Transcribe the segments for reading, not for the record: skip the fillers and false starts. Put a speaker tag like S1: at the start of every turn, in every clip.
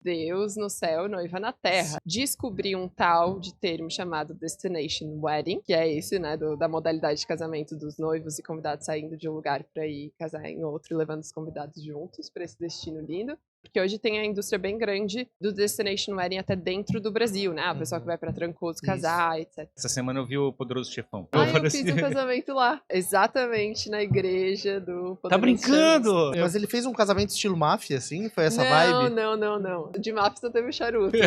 S1: Deus no céu, noiva na terra. Descobri um tal de termo chamado Destination Wedding, que é esse, né, da modalidade de casamento dos noivos e convidados saindo de um lugar para ir casar em outro e levando os convidados juntos para esse destino lindo. Porque hoje tem a indústria bem grande do Destination Wedding até dentro do Brasil, né? O pessoal que vai pra Trancoso casar, etc.
S2: Essa semana eu vi o Poderoso Chefão.
S1: Eu fiz um casamento lá. Exatamente na igreja do Poderoso
S2: Tá brincando?
S1: Chefão.
S3: Mas ele fez um casamento estilo máfia, assim? Foi essa vibe?
S1: Não. De máfia só teve o charuto.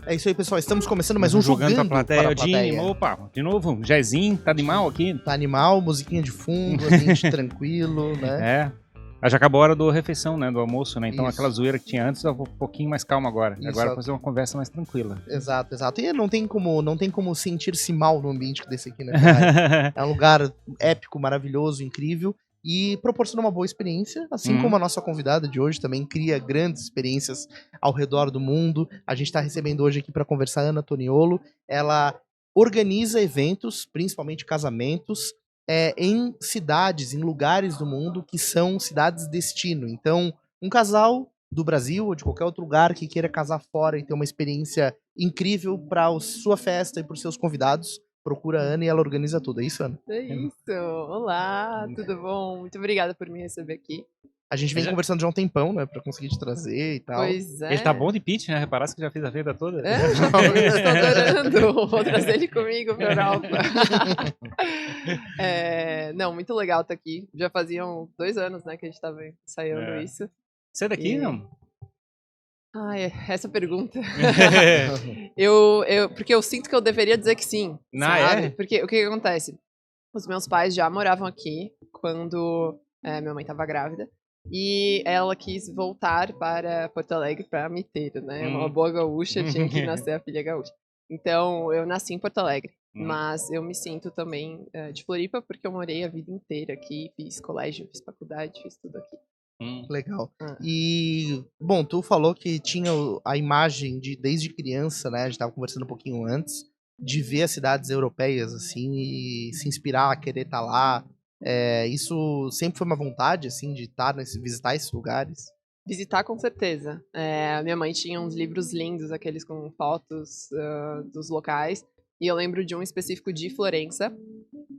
S3: É isso aí, pessoal. Estamos começando mais um
S2: Jogando
S3: Jogando
S2: pra plateia.
S3: para a plateia.
S2: Opa, de novo, Jairzinho, tá animal aqui?
S3: Tá animal, musiquinha de fundo, ambiente tranquilo, né?
S2: É. Já acabou a hora da refeição, né? Do almoço, né? Então
S3: Isso.
S2: aquela zoeira que tinha antes, eu vou um pouquinho mais calma agora.
S3: Isso.
S2: Agora fazer uma conversa mais tranquila.
S3: Exato. E não tem como sentir-se mal no ambiente desse aqui, né? Cara? É um lugar épico, maravilhoso, incrível. E proporciona uma boa experiência, assim como a nossa convidada de hoje também cria grandes experiências ao redor do mundo. A gente está recebendo hoje aqui para conversar a Ana Toniolo. Ela organiza eventos, principalmente casamentos, em cidades, em lugares do mundo que são cidades destino. Então, um casal do Brasil ou de qualquer outro lugar que queira casar fora e ter uma experiência incrível para sua festa e para os seus convidados, procura a Ana e ela organiza tudo. É isso, Ana?
S1: É isso. Olá, tudo bom? Muito obrigada por me receber aqui.
S3: A gente vem conversando já há um tempão, né? Pra conseguir te trazer e tal.
S1: Pois é.
S2: Ele tá bom de pitch, né? Reparasse que já fez a venda toda?
S1: Estou adorando. Vou trazer ele comigo pra Europa. Não, muito legal estar aqui. Já faziam 2 anos, né, que a gente tava ensaiando isso.
S2: Você é daqui, não?
S1: Essa pergunta. Porque eu sinto que eu deveria dizer que sim. Sabe? Porque o que acontece? Os meus pais já moravam aqui quando minha mãe estava grávida. E ela quis voltar para Porto Alegre para me ter, né? Uma boa gaúcha tinha que nascer a filha gaúcha. Então, eu nasci em Porto Alegre. Mas eu me sinto também de Floripa porque eu morei a vida inteira aqui. Fiz colégio, fiz faculdade, fiz tudo aqui.
S3: Legal. E, bom, tu falou que tinha a imagem desde criança, né? A gente tava conversando um pouquinho antes, de ver as cidades europeias, assim, e se inspirar, querer estar lá. Isso sempre foi uma vontade, assim, de visitar esses lugares?
S1: Visitar, com certeza. Minha mãe tinha uns livros lindos, aqueles com fotos dos locais. E eu lembro de um específico de Florença,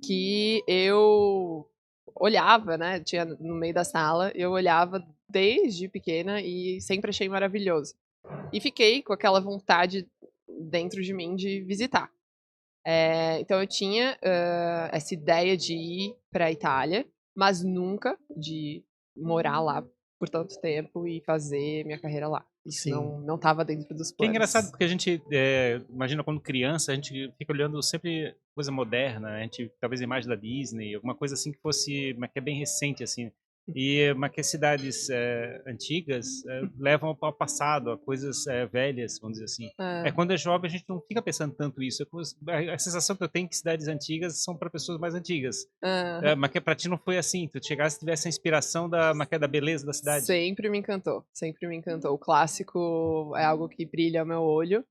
S1: que eu olhava, né? Tinha no meio da sala, eu olhava desde pequena e sempre achei maravilhoso. E fiquei com aquela vontade dentro de mim de visitar. Então eu tinha essa ideia de ir para a Itália, mas nunca de morar lá por tanto tempo e fazer minha carreira lá. Isso não estava dentro dos planos.
S2: Que é engraçado, porque a gente, imagina quando criança, a gente fica olhando sempre coisa moderna, a gente, talvez a imagem da Disney, alguma coisa assim que fosse, mas que é bem recente, assim. Mas que as cidades antigas levam ao passado, a coisas velhas, vamos dizer assim. Quando é jovem, a gente não fica pensando tanto isso. A sensação que eu tenho é que cidades antigas são para pessoas mais antigas. Mas que para ti não foi assim. Tu chegasse e tivesse a inspiração da beleza da cidade.
S1: Sempre me encantou, sempre me encantou. O clássico é algo que brilha ao meu olho.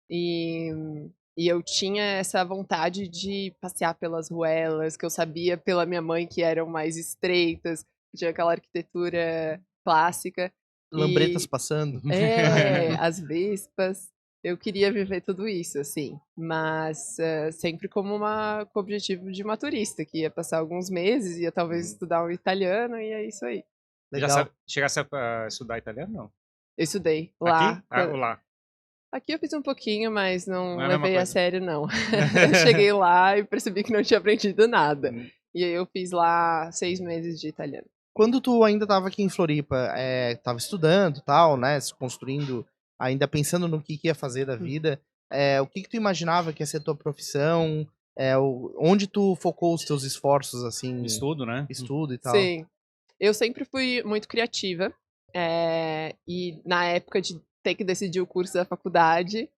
S1: E eu tinha essa vontade de passear pelas ruelas, que eu sabia pela minha mãe que eram mais estreitas, que tinha aquela arquitetura clássica.
S3: Lambretas passando.
S1: As vespas. Eu queria viver tudo isso, assim. Mas sempre como com o objetivo de uma turista, que ia passar alguns meses, ia talvez estudar um italiano, e é isso aí.
S3: Legal.
S2: Chegasse a estudar italiano, não?
S1: Eu estudei lá.
S2: Aqui? Ou lá?
S1: Aqui eu fiz um pouquinho, mas não levei a sério, não. Eu cheguei lá e percebi que não tinha aprendido nada. E aí eu fiz lá 6 meses de italiano.
S3: Quando tu ainda tava aqui em Floripa, tava estudando e tal, né, se construindo, ainda pensando no que ia fazer da vida, o que tu imaginava que ia ser a tua profissão? Onde tu focou os teus esforços, assim?
S2: Estudo, né?
S3: Estudo e tal.
S1: Sim. Eu sempre fui muito criativa. E na época de ter que decidir o curso da faculdade,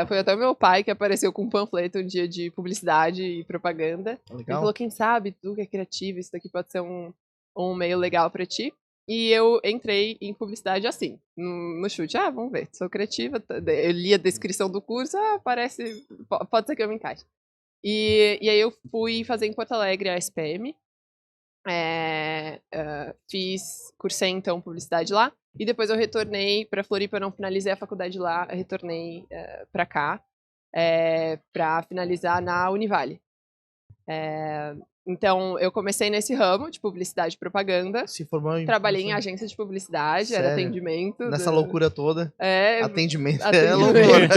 S1: foi até o meu pai que apareceu com um panfleto um dia de publicidade e propaganda.
S3: Legal.
S1: Ele falou, quem sabe, tu que é criativa, isso daqui pode ser um meio legal pra ti. E eu entrei em publicidade assim, no chute. Vamos ver, sou criativa. Eu li a descrição do curso, parece, pode ser que eu me encaixe. E aí eu fui fazer em Porto Alegre a SPM. Cursei então publicidade lá, e depois eu retornei para Floripa, não finalizei a faculdade lá, eu retornei para cá, para finalizar na Univale. Então, eu comecei nesse ramo de publicidade e propaganda,
S3: Se formou em...
S1: trabalhei em agência de publicidade, era
S3: Sério?
S1: atendimento.
S3: Nessa loucura toda, atendimento é
S1: atendimento.
S3: loucura.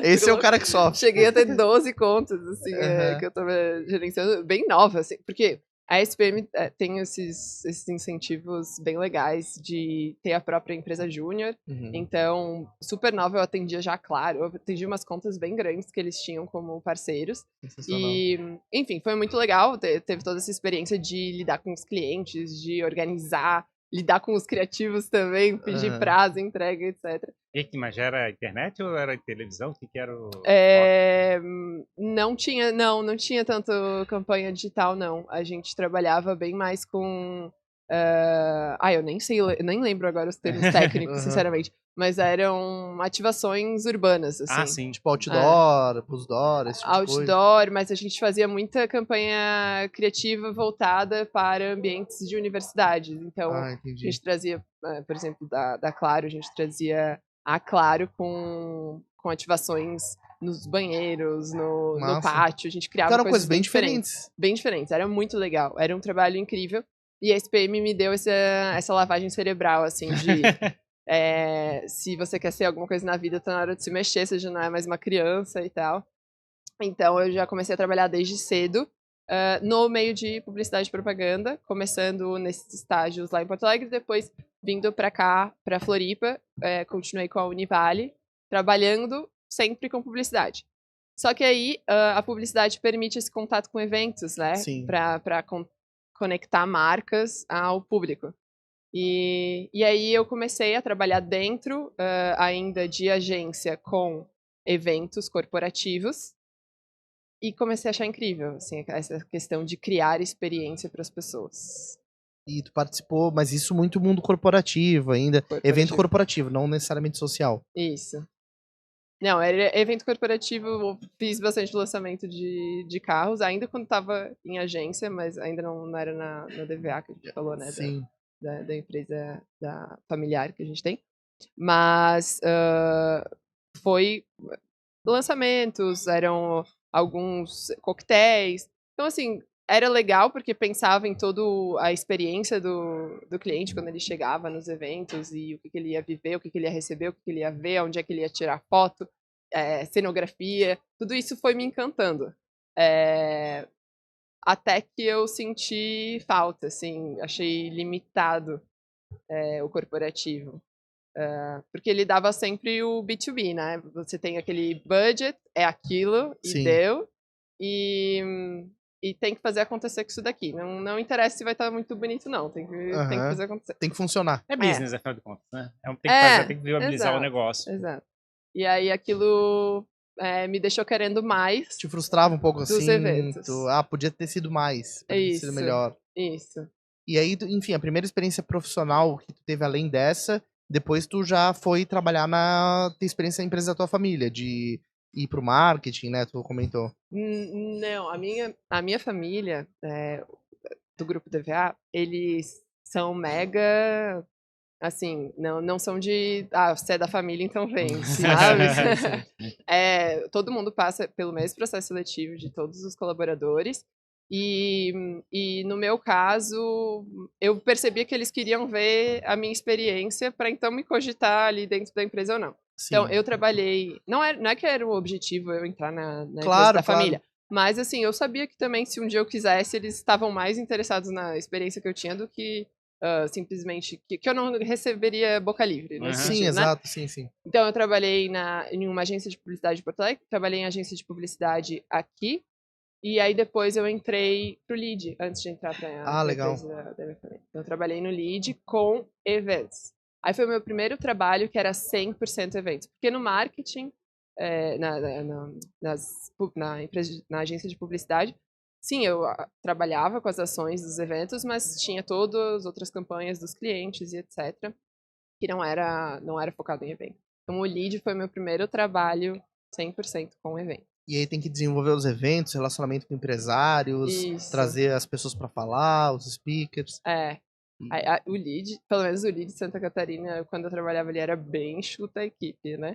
S3: Esse é o cara que sofre.
S1: Cheguei a ter 12 contas, assim,
S3: Uhum.
S1: que eu tava gerenciando, bem nova, assim, porque a SPM tem esses incentivos bem legais de ter a própria empresa júnior.
S3: Uhum.
S1: Então, super nova, eu atendia já, claro, eu atendi umas contas bem grandes que eles tinham como parceiros.
S3: Sensacional.
S1: E, enfim, foi muito legal, teve toda essa experiência de lidar com os clientes, de organizar, lidar com os criativos também, pedir prazo, entrega, etc.
S2: Mas já era internet ou era televisão? O que era o...
S1: Não tinha tanto campanha digital, não. A gente trabalhava bem mais com... eu nem lembro agora os termos técnicos, sinceramente. Mas eram ativações urbanas, assim.
S2: Ah, sim.
S3: Tipo outdoor, busdoor, esse tipo de coisa.
S1: Outdoor, mas a gente fazia muita campanha criativa voltada para ambientes de universidades. Então, a gente trazia, por exemplo, da Claro, a gente trazia a Claro com ativações nos banheiros, no pátio. A gente criava coisas bem diferentes. Bem diferentes. Era muito legal. Era um trabalho incrível. E a SPM me deu essa lavagem cerebral, assim, de... se você quer ser alguma coisa na vida, tá na hora de se mexer, você já não é mais uma criança e tal. Então, eu já comecei a trabalhar desde cedo, no meio de publicidade e propaganda, começando nesses estágios lá em Porto Alegre, depois vindo pra cá, pra Floripa, continuei com a Univale, trabalhando sempre com publicidade. Só que aí, a publicidade permite esse contato com eventos, né?
S3: Sim.
S1: Pra conectar marcas ao público. E aí eu comecei a trabalhar dentro ainda de agência com eventos corporativos e comecei a achar incrível, assim, essa questão de criar experiência para as pessoas.
S3: E tu participou, mas isso muito mundo corporativo ainda. Evento corporativo, não necessariamente social.
S1: Isso. Não, era evento corporativo, eu fiz bastante lançamento de carros, ainda quando estava em agência, mas ainda não era na DVA que a gente falou, né?
S3: Sim.
S1: Da empresa familiar que a gente tem. Mas foi lançamentos, eram alguns coquetéis. Então, assim, era legal porque pensava em toda a experiência do cliente quando ele chegava nos eventos e o que ele ia viver, o que ele ia receber, o que ele ia ver, onde é que ele ia tirar foto, cenografia. Tudo isso foi me encantando. Até que eu senti falta, assim, achei limitado o corporativo. Porque ele dava sempre o B2B, né? Você tem aquele budget, é aquilo, e
S3: Sim.
S1: deu, e tem que fazer acontecer com isso daqui. Não interessa se vai estar muito bonito, não. Tem que fazer acontecer.
S3: Tem que funcionar.
S2: É business, afinal de contas, né? Tem que viabilizar o negócio.
S1: Exato. E aí aquilo me deixou querendo mais.
S3: Te frustrava um pouco
S1: dos
S3: assim?
S1: Eventos.
S3: Podia ter sido mais. Podia ter sido melhor.
S1: Isso.
S3: E aí, enfim, a primeira experiência profissional que tu teve além dessa, depois tu já foi trabalhar na tua experiência na empresa da tua família, de ir pro marketing, né? Tu comentou.
S1: Não, a minha família, do grupo DVA, eles são mega... Assim, não são de... você é da família, então vem, sabe? Todo mundo passa pelo mesmo processo seletivo de todos os colaboradores. E no meu caso, eu percebia que eles queriam ver a minha experiência para então me cogitar ali dentro da empresa ou não.
S3: Sim.
S1: Então, eu trabalhei... Não é que era o objetivo eu entrar na empresa da família. Mas, assim, eu sabia que também, se um dia eu quisesse, eles estavam mais interessados na experiência que eu tinha do que... simplesmente, que eu não receberia boca livre. Nesse sentido,
S3: sim,
S1: né?
S3: exato, sim.
S1: Então, eu trabalhei em uma agência de publicidade de Porto Alegre, trabalhei em agência de publicidade aqui, e aí depois eu entrei pro Lead, antes de entrar pra
S3: legal.
S1: empresa da minha família. Então, eu trabalhei no Lead com eventos. Aí foi o meu primeiro trabalho, que era 100% eventos. Porque no marketing, na agência de publicidade, sim, eu trabalhava com as ações dos eventos, mas tinha todas as outras campanhas dos clientes e etc. Que não era focado em evento. Então, o Lead foi meu primeiro trabalho 100% com evento.
S3: E aí tem que desenvolver os eventos, relacionamento com empresários,
S1: Isso.
S3: trazer as pessoas pra falar, os speakers.
S1: O lead, pelo menos o lead de Santa Catarina, quando eu trabalhava ali, era bem enxuta a equipe, né?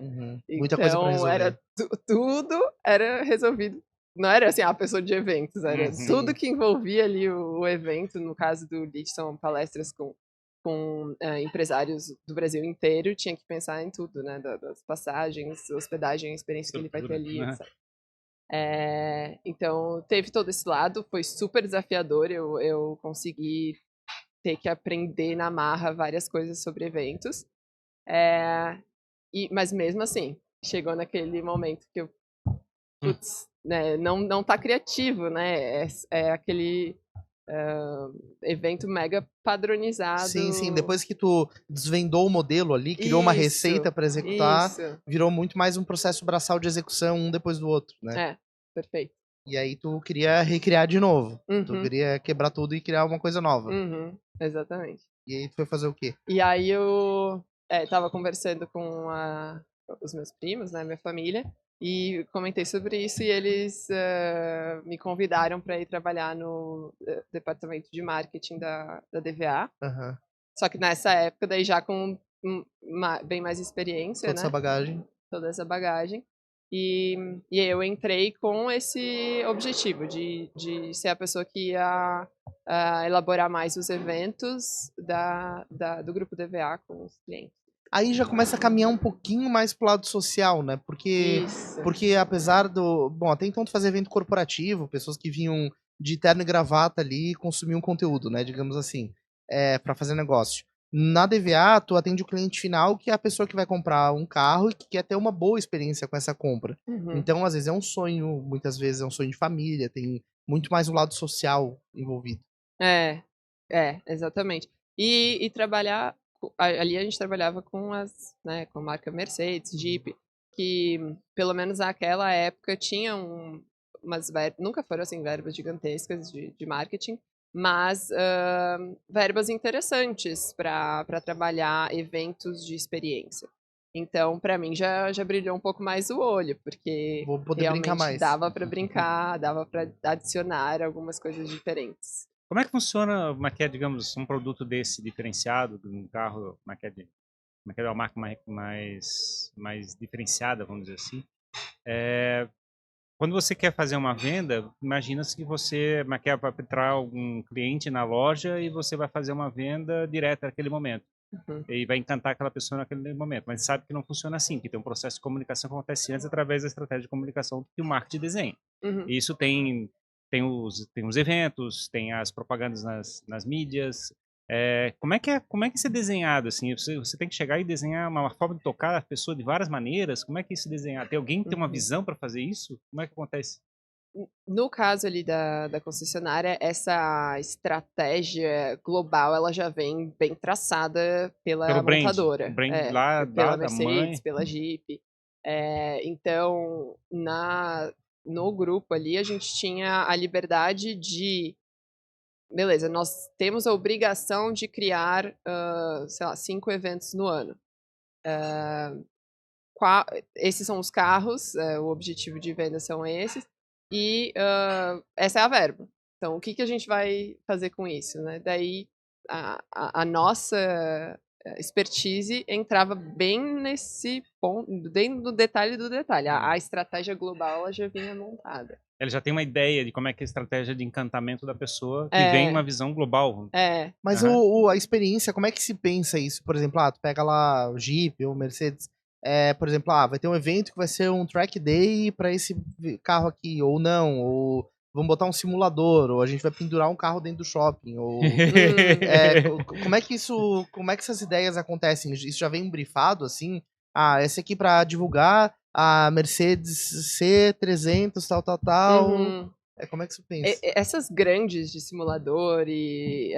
S3: Muita coisa pra
S1: Então,
S3: resolver.
S1: era tudo era resolvido. Não era assim, a pessoa de eventos, era tudo que envolvia ali o evento. No caso do lead, são palestras com empresários do Brasil inteiro, tinha que pensar em tudo, né? Das passagens, hospedagem, a experiência que ele vai ter ali, etc. Então, teve todo esse lado, foi super desafiador, eu consegui ter que aprender na marra várias coisas sobre eventos. Mas mesmo assim, chegou naquele momento que eu, putz, né, não tá criativo, né? É aquele evento mega padronizado.
S3: Sim. Depois que tu desvendou o modelo ali, criou uma receita pra executar, virou muito mais um processo braçal de execução, um depois do outro, né?
S1: Perfeito.
S3: E aí tu queria recriar de novo. Tu queria quebrar tudo e criar uma coisa nova.
S1: Exatamente.
S3: E aí tu foi fazer o quê?
S1: E aí eu tava conversando com os meus primos, né, minha família, e comentei sobre isso e eles me convidaram para ir trabalhar no departamento de marketing da DVA. Só que nessa época, daí já com bem mais experiência,
S3: Toda essa bagagem.
S1: Toda essa bagagem. E eu entrei com esse objetivo de ser a pessoa que ia elaborar mais os eventos do grupo DVA com os clientes.
S3: Aí já começa a caminhar um pouquinho mais pro lado social, né? Porque apesar do... Bom, até então tu fazia evento corporativo, pessoas que vinham de terno e gravata ali e consumiam conteúdo, né? Digamos assim, pra fazer negócio. Na DVA, tu atende o cliente final, que é a pessoa que vai comprar um carro e que quer ter uma boa experiência com essa compra. Então, às vezes é um sonho, muitas vezes é um sonho de família, tem muito mais o lado social envolvido.
S1: Exatamente. E trabalhar... Ali a gente trabalhava com com a marca Mercedes, Jeep, que pelo menos naquela época tinham umas verbas, nunca foram assim verbas gigantescas de marketing, mas verbas interessantes para trabalhar eventos de experiência. Então, para mim, já brilhou um pouco mais o olho, porque
S3: Vou poder
S1: realmente
S3: brincar mais.
S1: dava para brincar, dava para adicionar algumas coisas diferentes.
S2: Como é que funciona, digamos, um produto desse diferenciado, de um carro, uma marca mais diferenciada, vamos dizer assim? Quando você quer fazer uma venda, imagina-se que você quer entrar algum cliente na loja e você vai fazer uma venda direta naquele momento. E vai encantar aquela pessoa naquele momento. Mas sabe que não funciona assim, que tem um processo de comunicação que acontece antes através da estratégia de comunicação que o marketing desenha. E isso tem os eventos, tem as propagandas nas mídias. Como é que isso é desenhado? Assim? Você tem que chegar e desenhar uma forma de tocar a pessoa de várias maneiras? Como é que isso é desenhado? Tem alguém que tem uma visão para fazer isso? Como é que acontece?
S1: No caso ali da concessionária, essa estratégia global, ela já vem bem traçada pela montadora.
S2: O brand lá
S1: pela
S2: da
S1: Mercedes,
S2: mãe.
S1: pela Jeep. Então, no grupo ali, a gente tinha a liberdade de... Beleza, nós temos a obrigação de criar, 5 eventos no ano. Esses são os carros, o objetivo de venda são esses. E essa é a verba. Então, o que a gente vai fazer com isso, né? Daí, a nossa expertise entrava bem nesse ponto, bem no detalhe do detalhe. A estratégia global, ela já vinha montada.
S2: Ela já tem uma ideia de como é que é a estratégia de encantamento da pessoa, que vem uma visão global.
S3: Mas a experiência, como é que se pensa isso? Por exemplo, tu pega lá o Jeep ou Mercedes, por exemplo, vai ter um evento que vai ser um track day para esse carro aqui, ou não, ou vamos botar um simulador, ou a gente vai pendurar um carro dentro do shopping, ou como é que essas ideias acontecem? Isso já vem brifado assim? Esse aqui para divulgar a Mercedes C300, tal. Como é que você pensa?
S1: Essas grandes de simulador e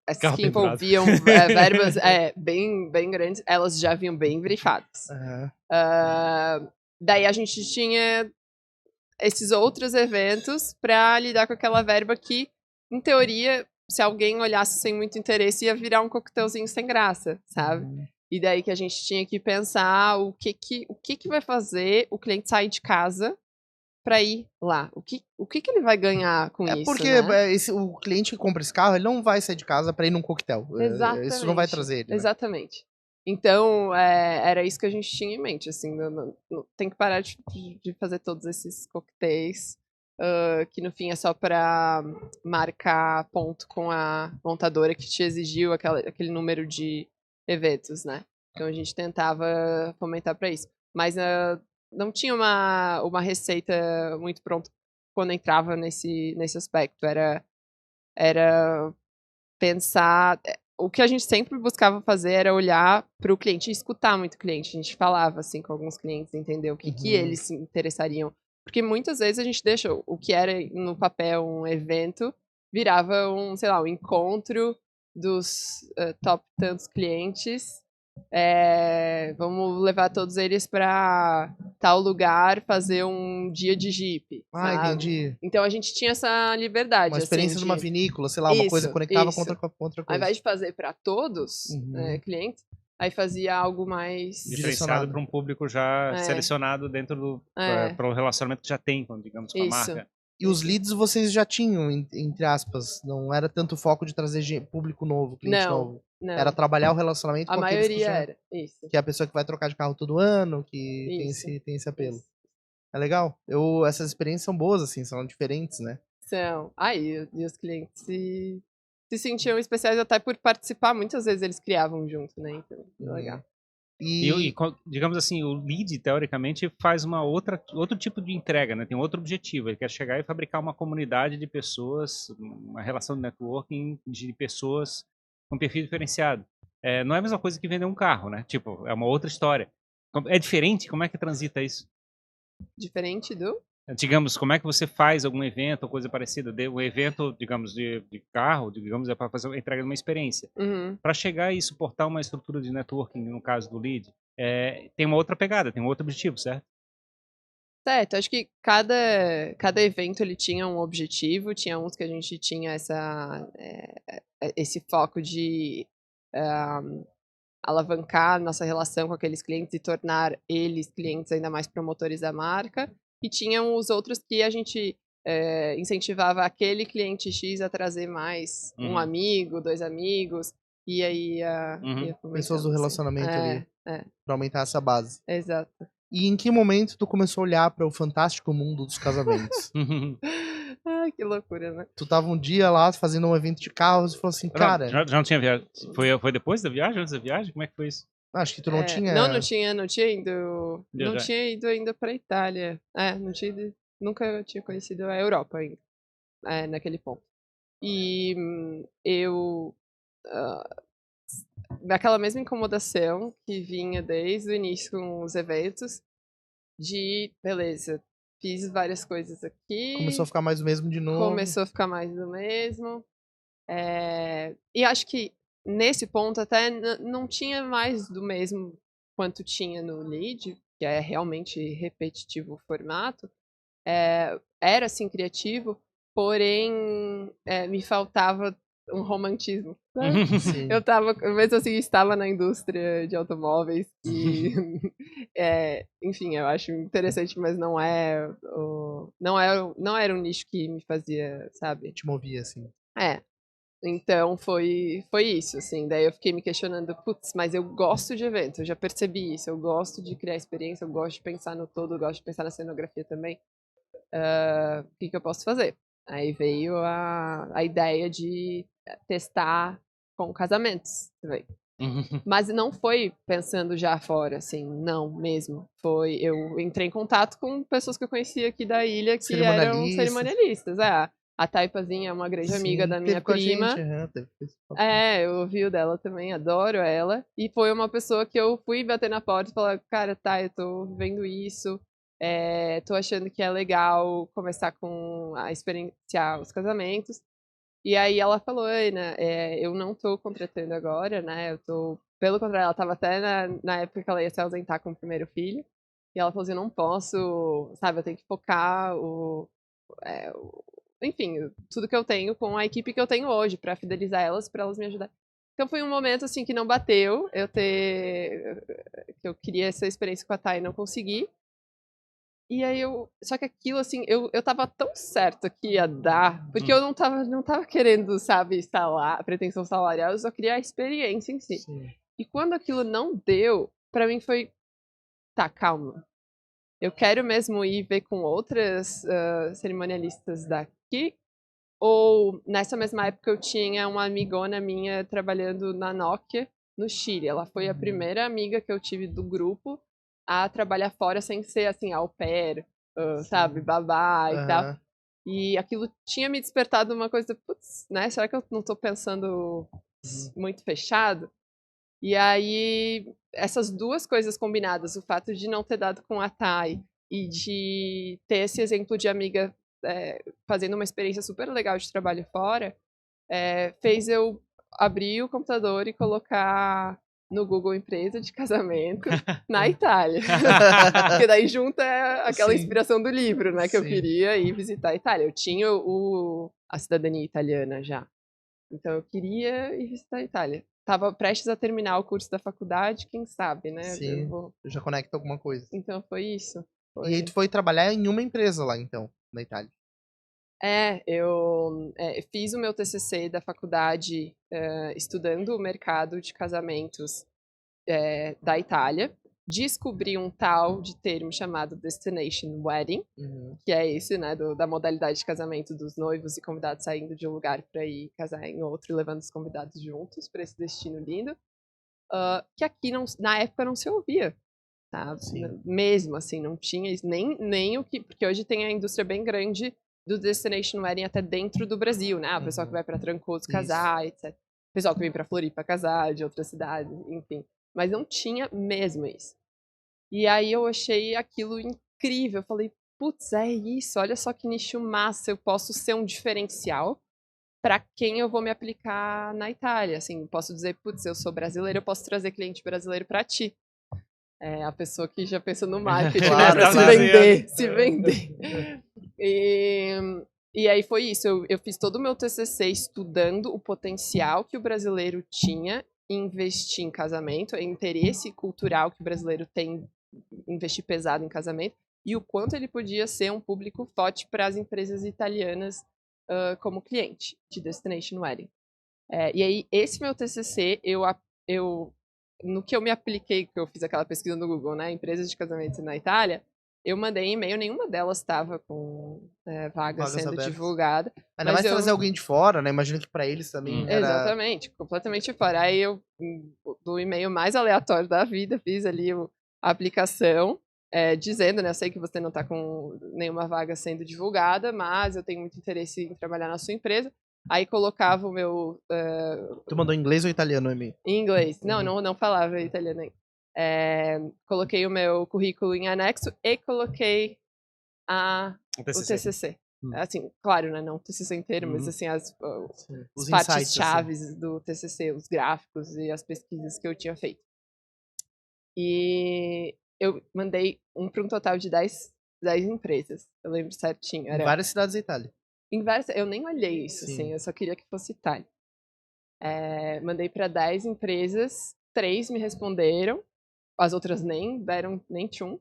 S1: essas que envolviam verbas bem grandes, elas já vinham bem brifadas. Daí a gente tinha esses outros eventos para lidar com aquela verba que, em teoria, se alguém olhasse sem muito interesse, ia virar um coquetelzinho sem graça, sabe? E daí que a gente tinha que pensar o que vai fazer o cliente sair de casa pra ir lá? O que ele vai ganhar com
S3: É
S1: isso,
S3: porque
S1: né?
S3: o cliente que compra esse carro, ele não vai sair de casa pra ir num coquetel. Isso não vai trazer ele, né?
S1: Exatamente. Então, era isso que a gente tinha em mente, assim, tem que parar de fazer todos esses coquetéis, que no fim é só pra marcar ponto com a montadora que te exigiu aquele número de eventos, né? Então a gente tentava fomentar pra isso. Mas não tinha uma receita muito pronta quando entrava nesse aspecto. Era pensar. O que a gente sempre buscava fazer era olhar para o cliente e escutar muito o cliente. A gente falava assim com alguns clientes, entender o que eles se interessariam. Porque muitas vezes a gente deixa o que era no papel um evento, virava sei lá, um encontro dos top tantos clientes. Vamos levar todos eles para tal lugar, fazer um dia de Jeep,
S3: Ah,
S1: sabe?
S3: entendi.
S1: Então a gente tinha essa liberdade,
S3: Uma experiência
S1: assim,
S3: numa
S1: de...
S3: vinícola, sei lá, uma coisa conectava com
S1: Isso.
S3: outra
S1: Ao
S3: coisa.
S1: invés de fazer para todos clientes, aí fazia algo mais
S2: Diferenciado para um público já selecionado dentro do para o relacionamento que já tem, digamos, com a marca.
S3: E os leads vocês já tinham, entre aspas, não era tanto foco de trazer público novo, cliente novo.
S1: Não.
S3: Era trabalhar o relacionamento
S1: A
S3: com aqueles
S1: maioria era, isso.
S3: que é a pessoa que vai trocar de carro todo ano, que tem esse apelo. Isso. É legal. Essas experiências são boas, assim, são diferentes, né?
S1: São. E os clientes se sentiam especiais até por participar. Muitas vezes eles criavam junto, né? Então, legal.
S2: E, digamos assim, o lead, teoricamente, faz outro tipo de entrega, né? Tem outro objetivo. Ele quer chegar e fabricar uma comunidade de pessoas, uma relação de networking de pessoas com perfil diferenciado. Não é a mesma coisa que vender um carro, né? Tipo, é uma outra história. É diferente? Como é que transita isso?
S1: Diferente do?
S2: Digamos, como é que você faz algum evento ou coisa parecida? Um evento, digamos, de carro, digamos, é para fazer a entrega de uma experiência. Para chegar e suportar uma estrutura de networking, no caso do lead, tem uma outra pegada, tem um outro objetivo, certo?
S1: Certo, acho que cada evento ele tinha um objetivo, tinha uns que a gente tinha esse foco de alavancar nossa relação com aqueles clientes e tornar eles clientes ainda mais promotores da marca. E tinham os outros que a gente incentivava aquele cliente X a trazer mais um amigo, 2 amigos, e aí ia
S3: pessoas do relacionamento ali, pra aumentar essa base.
S1: Exato.
S3: E em que momento tu começou a olhar para o fantástico mundo dos casamentos?
S1: Ai, que loucura, né?
S3: Tu tava um dia lá fazendo um evento de carros e falou assim, cara...
S2: Já não tinha viagem? Foi depois da viagem, antes da viagem? Como é que foi isso?
S3: Acho que tu não tinha...
S1: Não tinha ido... Não tinha ido ainda pra Itália. Não tinha ido... Nunca tinha conhecido a Europa ainda. Naquele ponto. E eu... daquela mesma incomodação que vinha desde o início com os eventos, de, beleza, fiz várias coisas aqui.
S3: Começou a ficar mais do mesmo de novo.
S1: Começou a ficar mais do mesmo. E acho que nesse ponto até não tinha mais do mesmo quanto tinha no lead, que é realmente repetitivo o formato. Era assim criativo, porém me faltava um romantismo. Eu mesmo assim estava na indústria de automóveis e enfim, eu acho interessante, mas não era um nicho que me fazia, sabe?
S3: Te movia, assim.
S1: Então foi isso, assim. Daí eu fiquei me questionando, putz, mas eu gosto de evento, eu já percebi isso, eu gosto de criar experiência, eu gosto de pensar no todo, eu gosto de pensar na cenografia também. O que eu posso fazer? Aí veio a ideia de testar com casamentos também. Mas não foi pensando já fora, assim, não mesmo. Eu entrei em contato com pessoas que eu conhecia aqui da ilha que eram cerimonialistas. A Taipazinha é uma grande amiga da minha prima. Eu ouvi o dela também, adoro ela. E foi uma pessoa que eu fui bater na porta e falar, cara, tá, eu tô vendo isso. Tô achando que é legal começar a experienciar os casamentos. E aí ela falou, Ana, eu não tô contratando agora, né? Pelo contrário, ela tava até na época que ela ia se ausentar com o primeiro filho. E ela falou assim, eu não posso, sabe, eu tenho que focar enfim, tudo que eu tenho com a equipe que eu tenho hoje, pra fidelizar elas, pra elas me ajudarem. Então foi um momento, assim, que não bateu, que eu queria essa experiência com a Thay e não consegui. E aí só que aquilo, assim, eu tava tão certa que ia dar, porque eu não tava querendo, sabe, pretensão salarial, eu só queria a experiência em si.
S3: Sim.
S1: E quando aquilo não deu, pra mim foi, tá, calma. Eu quero mesmo ir ver com outras cerimonialistas daqui, ou nessa mesma época eu tinha uma amigona minha trabalhando na Nokia, no Chile. Ela foi a primeira amiga que eu tive do grupo a trabalhar fora sem ser, assim, au pair, sabe, babá e tal.
S3: Aham.
S1: E aquilo tinha me despertado uma coisa, putz, né, será que eu não tô pensando muito fechado? E aí, essas duas coisas combinadas, o fato de não ter dado com a Thay e de ter esse exemplo de amiga fazendo uma experiência super legal de trabalho fora, fez eu abrir o computador e colocar no Google empresa de casamento na Itália. Porque daí junta aquela
S3: Sim.
S1: inspiração do livro, né? Que eu
S3: Sim.
S1: queria ir visitar a Itália. Eu tinha a cidadania italiana já. Então eu queria ir visitar a Itália. Tava prestes a terminar o curso da faculdade, quem sabe, né?
S3: Sim. Já conecta alguma coisa.
S1: Então foi isso.
S3: E aí tu foi trabalhar em uma empresa lá, então, na Itália.
S1: Eu fiz o meu TCC da faculdade estudando o mercado de casamentos da Itália. Descobri um tal de termo chamado Destination Wedding, que é esse, né, da modalidade de casamento dos noivos e convidados saindo de um lugar para ir casar em outro e levando os convidados juntos para esse destino lindo, que aqui na época não se ouvia, tá?
S3: Sim.
S1: Mesmo assim, não tinha nem o que, porque hoje tem a indústria bem grande do Destination Wedding até dentro do Brasil, né? O pessoal que vai para Trancoso casar, etc. O pessoal que vem para Floripa casar, de outras cidades, enfim. Mas não tinha mesmo isso. E aí eu achei aquilo incrível. Eu falei, putz, é isso, olha só que nicho massa, eu posso ser um diferencial para quem eu vou me aplicar na Itália. Assim, posso dizer, putz, eu sou brasileiro, eu posso trazer cliente brasileiro para ti. A pessoa que já pensa no marketing,
S3: Claro,
S1: né? Pra
S3: claro.
S1: se vender. E aí foi isso, eu fiz todo o meu TCC estudando o potencial que o brasileiro tinha em investir em casamento, o interesse cultural que o brasileiro tem em investir pesado em casamento, e o quanto ele podia ser um público forte para as empresas italianas como cliente de Destination Wedding. E aí, esse meu TCC, no que eu me apliquei, que eu fiz aquela pesquisa no Google, né, empresas de casamento na Itália, eu mandei e-mail, nenhuma delas estava com vaga sendo
S3: abertas.
S1: divulgada.
S3: Ainda mais trazer alguém de fora, né? Imagino que pra eles também era...
S1: Exatamente, completamente fora. Aí eu, do e-mail mais aleatório da vida, fiz ali a aplicação, dizendo, né, eu sei que você não está com nenhuma vaga sendo divulgada, mas eu tenho muito interesse em trabalhar na sua empresa. Aí colocava o meu...
S3: Tu mandou em inglês ou italiano, e-mail?
S1: Em inglês. Não falava italiano ainda. Coloquei o meu currículo em anexo e coloquei o TCC. Assim, claro, né, não o TCC inteiro, mas assim, as partes chaves assim do TCC, os gráficos e as pesquisas que eu tinha feito. E eu mandei para um total de 10 empresas, eu lembro certinho.
S3: Em várias cidades da Itália.
S1: Eu nem olhei isso, assim, eu só queria que fosse Itália. Mandei para 10 empresas, 3 me responderam, as outras nem deram nem tchum.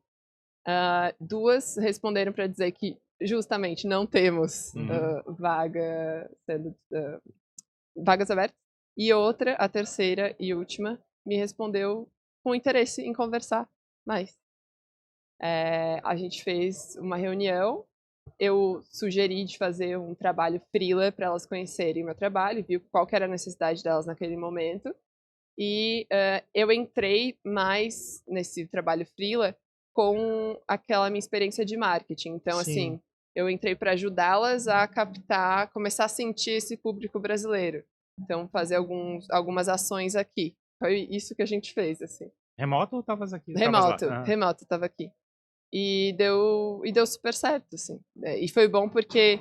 S1: 2 responderam para dizer que justamente não temos vagas abertas. E outra, a terceira e última, me respondeu com interesse em conversar mais. A gente fez uma reunião, eu sugeri de fazer um trabalho freela para elas conhecerem o meu trabalho, viu qual que era a necessidade delas naquele momento. E eu entrei mais nesse trabalho freela com aquela minha experiência de marketing. Então, assim, eu entrei para ajudá-las a captar, começar a sentir esse público brasileiro. Então, fazer algumas ações aqui. Foi isso que a gente fez, assim.
S2: Remoto ou estavas aqui?
S1: Remoto, estava aqui. E deu super certo, assim. E foi bom porque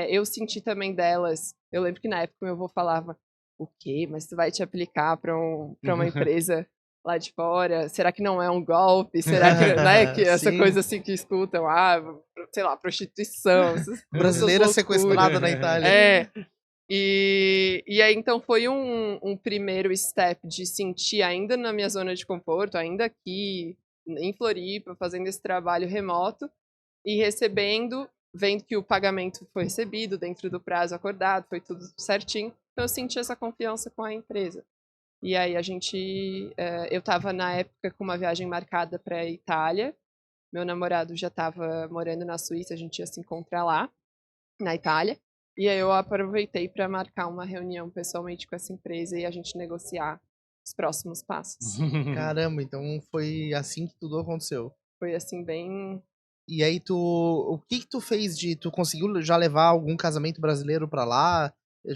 S1: eu senti também delas. Eu lembro que na época meu avô falava: o quê? Mas tu vai te aplicar para uma empresa lá de fora? Será que não é um golpe? Será que, né, que essa coisa assim que escutam, sei lá, prostituição.
S3: Brasileira sequestrada na Itália.
S1: E aí, então, foi um primeiro step de sentir, ainda na minha zona de conforto, ainda aqui, em Floripa, fazendo esse trabalho remoto e recebendo, vendo que o pagamento foi recebido dentro do prazo acordado, foi tudo certinho. Então eu senti essa confiança com a empresa. E aí eu estava na época com uma viagem marcada para a Itália. Meu namorado já estava morando na Suíça, a gente ia se encontrar lá, na Itália. E aí eu aproveitei para marcar uma reunião pessoalmente com essa empresa e a gente negociar os próximos passos.
S3: Caramba, então foi assim que tudo aconteceu.
S1: Foi assim, bem...
S3: E aí o que tu fez tu conseguiu já levar algum casamento brasileiro pra lá?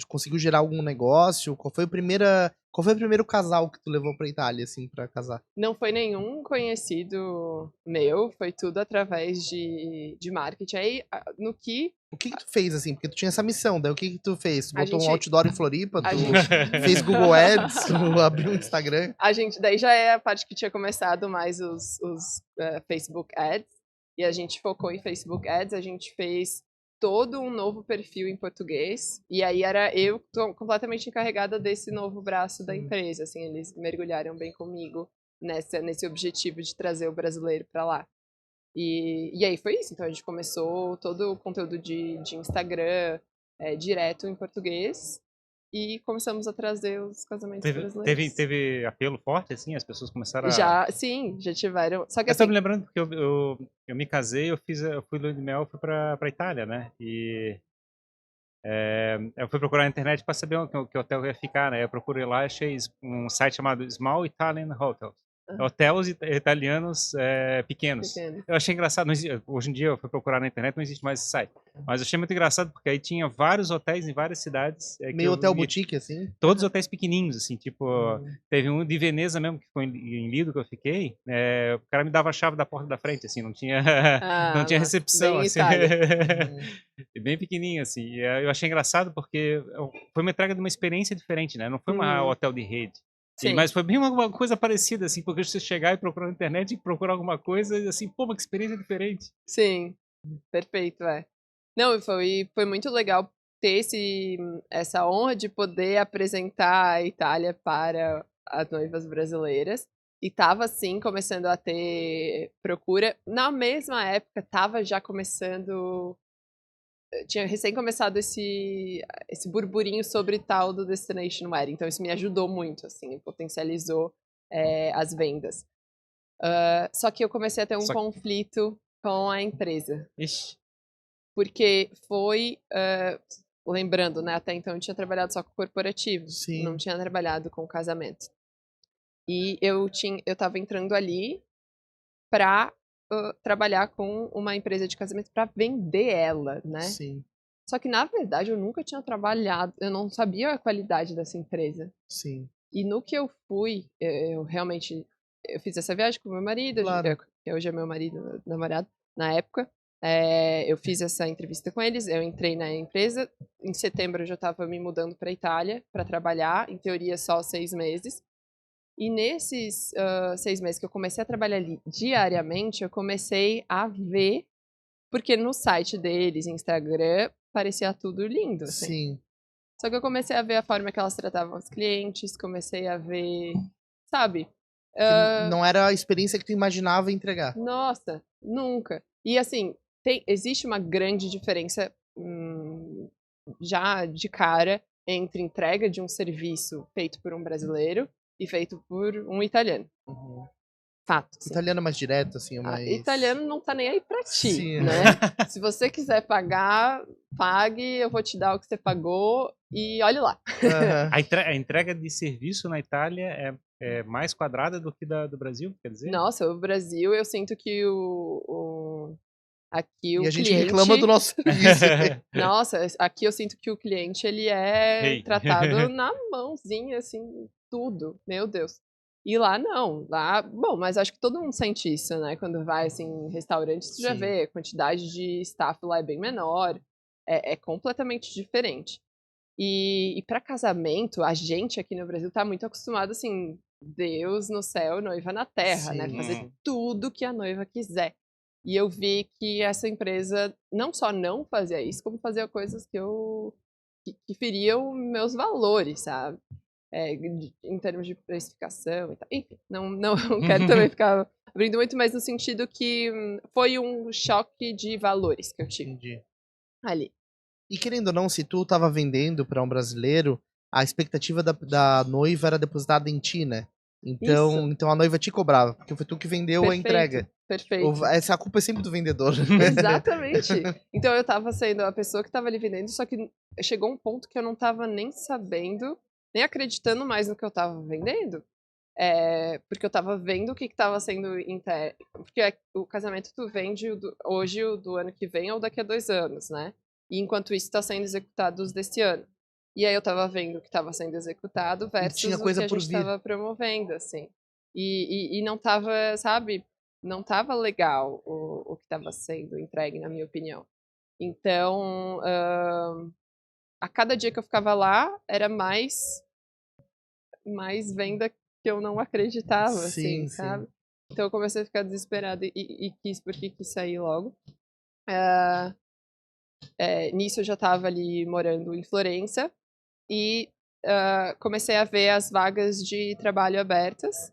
S3: Conseguiu gerar algum negócio? Qual foi o primeiro casal que tu levou pra Itália, assim, pra casar?
S1: Não foi nenhum conhecido meu, foi tudo através de marketing. Aí,
S3: O que tu fez, assim? Porque tu tinha essa missão, daí o que tu fez? Tu
S1: A
S3: botou um
S1: gente-
S3: outdoor em Floripa?
S1: a
S3: Tu
S1: gente-
S3: fez Google Ads? Tu abriu um Instagram?
S1: daí já é a parte que tinha começado mais os Facebook Ads. E a gente focou em Facebook Ads, a gente fez todo um novo perfil em português. E aí era eu completamente encarregada desse novo braço da empresa. Assim, eles mergulharam bem comigo nesse objetivo de trazer o brasileiro para lá. E aí foi isso. Então a gente começou todo o conteúdo de Instagram direto em português. E começamos a trazer os casamentos brasileiros.
S2: Teve apelo forte, assim? As pessoas começaram a...
S1: Sim, já tiveram. Só que
S2: Eu tô
S1: assim,
S2: me lembrando porque eu me casei, eu fui lua de mel, fui pra Itália, né? E eu fui procurar na internet para saber que hotel eu ia ficar, né? Eu procurei lá, achei um site chamado Small Italian Hotels. Hotéis italianos pequenos.
S1: pequeno.
S2: Eu achei engraçado, hoje em dia eu fui procurar na internet, não existe mais esse site. Mas eu achei muito engraçado porque aí tinha vários hotéis em várias cidades.
S3: Meio hotel boutique, assim?
S2: Todos hotéis pequenininhos, assim, tipo, teve um de Veneza mesmo, que foi em Lido que eu fiquei, o cara me dava a chave da porta da frente, assim, não tinha, não tinha recepção,
S1: bem
S2: assim, bem pequenininho, assim, e eu achei engraçado porque foi uma entrega de uma experiência diferente, né, não foi um hotel de rede,
S1: Sim.
S2: mas foi bem uma coisa parecida, assim, porque você chegar e procurar na internet e procurar alguma coisa, e assim, pô, uma experiência diferente.
S1: Sim, perfeito, Não, foi muito legal ter essa honra de poder apresentar a Itália para as noivas brasileiras. E tava, sim, começando a ter procura. Na mesma época, tava já começando... Tinha recém começado esse burburinho sobre tal do Destination Wedding. Então, isso me ajudou muito, assim, potencializou as vendas. Só que eu comecei a ter um conflito com a empresa.
S2: Ixi.
S1: Porque foi... lembrando, né? Até então eu tinha trabalhado só com corporativo.
S3: Sim.
S1: Não tinha trabalhado com casamento. E eu tava entrando ali pra trabalhar com uma empresa de casamento pra vender ela, né?
S3: Sim,
S1: Só que, na verdade, eu nunca tinha trabalhado, eu não sabia a qualidade dessa empresa.
S3: sim.
S1: E no que eu fui, eu fiz essa viagem com meu marido,
S3: Claro.
S1: que hoje é meu marido, namorado, na época. Eu fiz essa entrevista com eles, eu entrei na empresa. Em setembro eu já estava me mudando para Itália para trabalhar, em teoria só 6 meses. E nesses 6 meses que eu comecei a trabalhar ali diariamente, eu comecei a ver, porque no site deles, Instagram, parecia tudo lindo, assim.
S3: Sim.
S1: Só que eu comecei a ver a forma que elas tratavam os clientes, comecei a ver, sabe?
S3: Que não era a experiência que tu imaginava entregar.
S1: Nossa, nunca. E assim, existe uma grande diferença já de cara entre entrega de um serviço feito por um brasileiro e feito por um italiano. Fato. Assim.
S3: Italiano é mais direto, assim, é mais...
S1: Italiano não tá nem aí pra ti,
S3: Sim.
S1: né? Se você quiser pagar, pague, eu vou te dar o que você pagou e olhe lá.
S2: A entrega de serviço na Itália é mais quadrada do que do Brasil, quer dizer?
S1: Nossa, o Brasil, eu sinto que aqui o
S3: E a gente
S1: cliente...
S3: reclama do nosso serviço.
S1: Nossa, aqui eu sinto que o cliente, ele é
S2: Hey.
S1: tratado na mãozinha, assim, tudo. Meu Deus. E lá não. Lá, bom, mas acho que todo mundo sente isso, né? Quando vai, assim, em restaurante, você já
S3: Sim.
S1: vê, a quantidade de staff lá é bem menor. É completamente diferente. E para casamento, a gente aqui no Brasil tá muito acostumado, assim, Deus no céu, noiva na terra, né?
S3: Sim.
S1: Fazer tudo que a noiva quiser. E eu vi que essa empresa não só não fazia isso, como fazia coisas que feriam meus valores, sabe? Em termos de precificação e tal. Enfim, não quero também ficar Abrindo muito, mas no sentido que foi um choque de valores que eu tive
S3: Entendi.
S1: ali.
S3: E querendo ou não, se tu tava vendendo pra um brasileiro, a expectativa da noiva era depositada em ti, né?
S1: Isso.
S3: Então a noiva te cobrava, porque foi tu que vendeu a entrega.
S1: Perfeito.
S3: Essa culpa é sempre do vendedor.
S1: Exatamente. Então eu tava sendo a pessoa que tava ali vendendo, só que chegou um ponto que eu não tava nem sabendo, nem acreditando mais no que eu tava vendendo. Porque eu tava vendo o que tava sendo porque o casamento tu vende hoje, o do ano que vem ou daqui a 2 anos, né? E enquanto isso tá sendo executado os desse ano. E aí eu tava vendo o que tava sendo executado
S3: E tinha
S1: versus o que
S3: coisa
S1: a
S3: por
S1: gente
S3: vir.
S1: tava promovendo, assim. E não tava, sabe, não tava legal o que tava sendo entregue, na minha opinião. Então, a cada dia que eu ficava lá, era mais venda que eu não acreditava, assim,
S3: Sim, sim.
S1: sabe? Então eu comecei a ficar desesperada e porque quis sair logo. Nisso eu já estava ali morando em Florença e comecei a ver as vagas de trabalho abertas.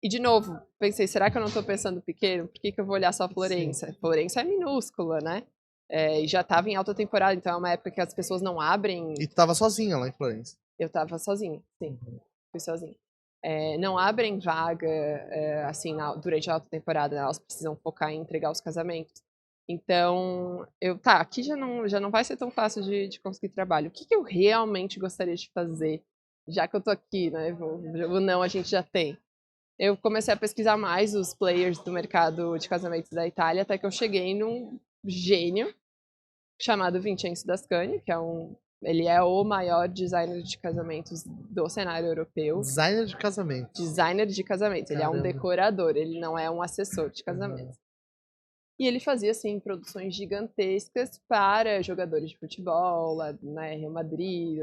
S1: E, de novo, pensei, será que eu não estou pensando pequeno? Por que eu vou olhar só Florença?
S3: Sim.
S1: Florença é minúscula, né? E já estava em alta temporada, então é uma época que as pessoas não abrem.
S3: E tu tava sozinha lá em Florença.
S1: Eu estava sozinha, sim. Fui sozinha. Não abrem vaga, assim, durante a alta temporada, né? Elas precisam focar em entregar os casamentos. Então, aqui já não vai ser tão fácil de conseguir trabalho. O que eu realmente gostaria de fazer, já que eu tô aqui, né? O não a gente já tem. Eu comecei a pesquisar mais os players do mercado de casamentos da Itália, até que eu cheguei num gênio chamado Vincenzo Dascani, que ele é o maior designer de casamentos do cenário europeu.
S3: Designer de casamento.
S1: Designer de casamentos. Ele é um decorador, ele não é um assessor de casamentos. E ele fazia, assim, produções gigantescas para jogadores de futebol, né, Real Madrid,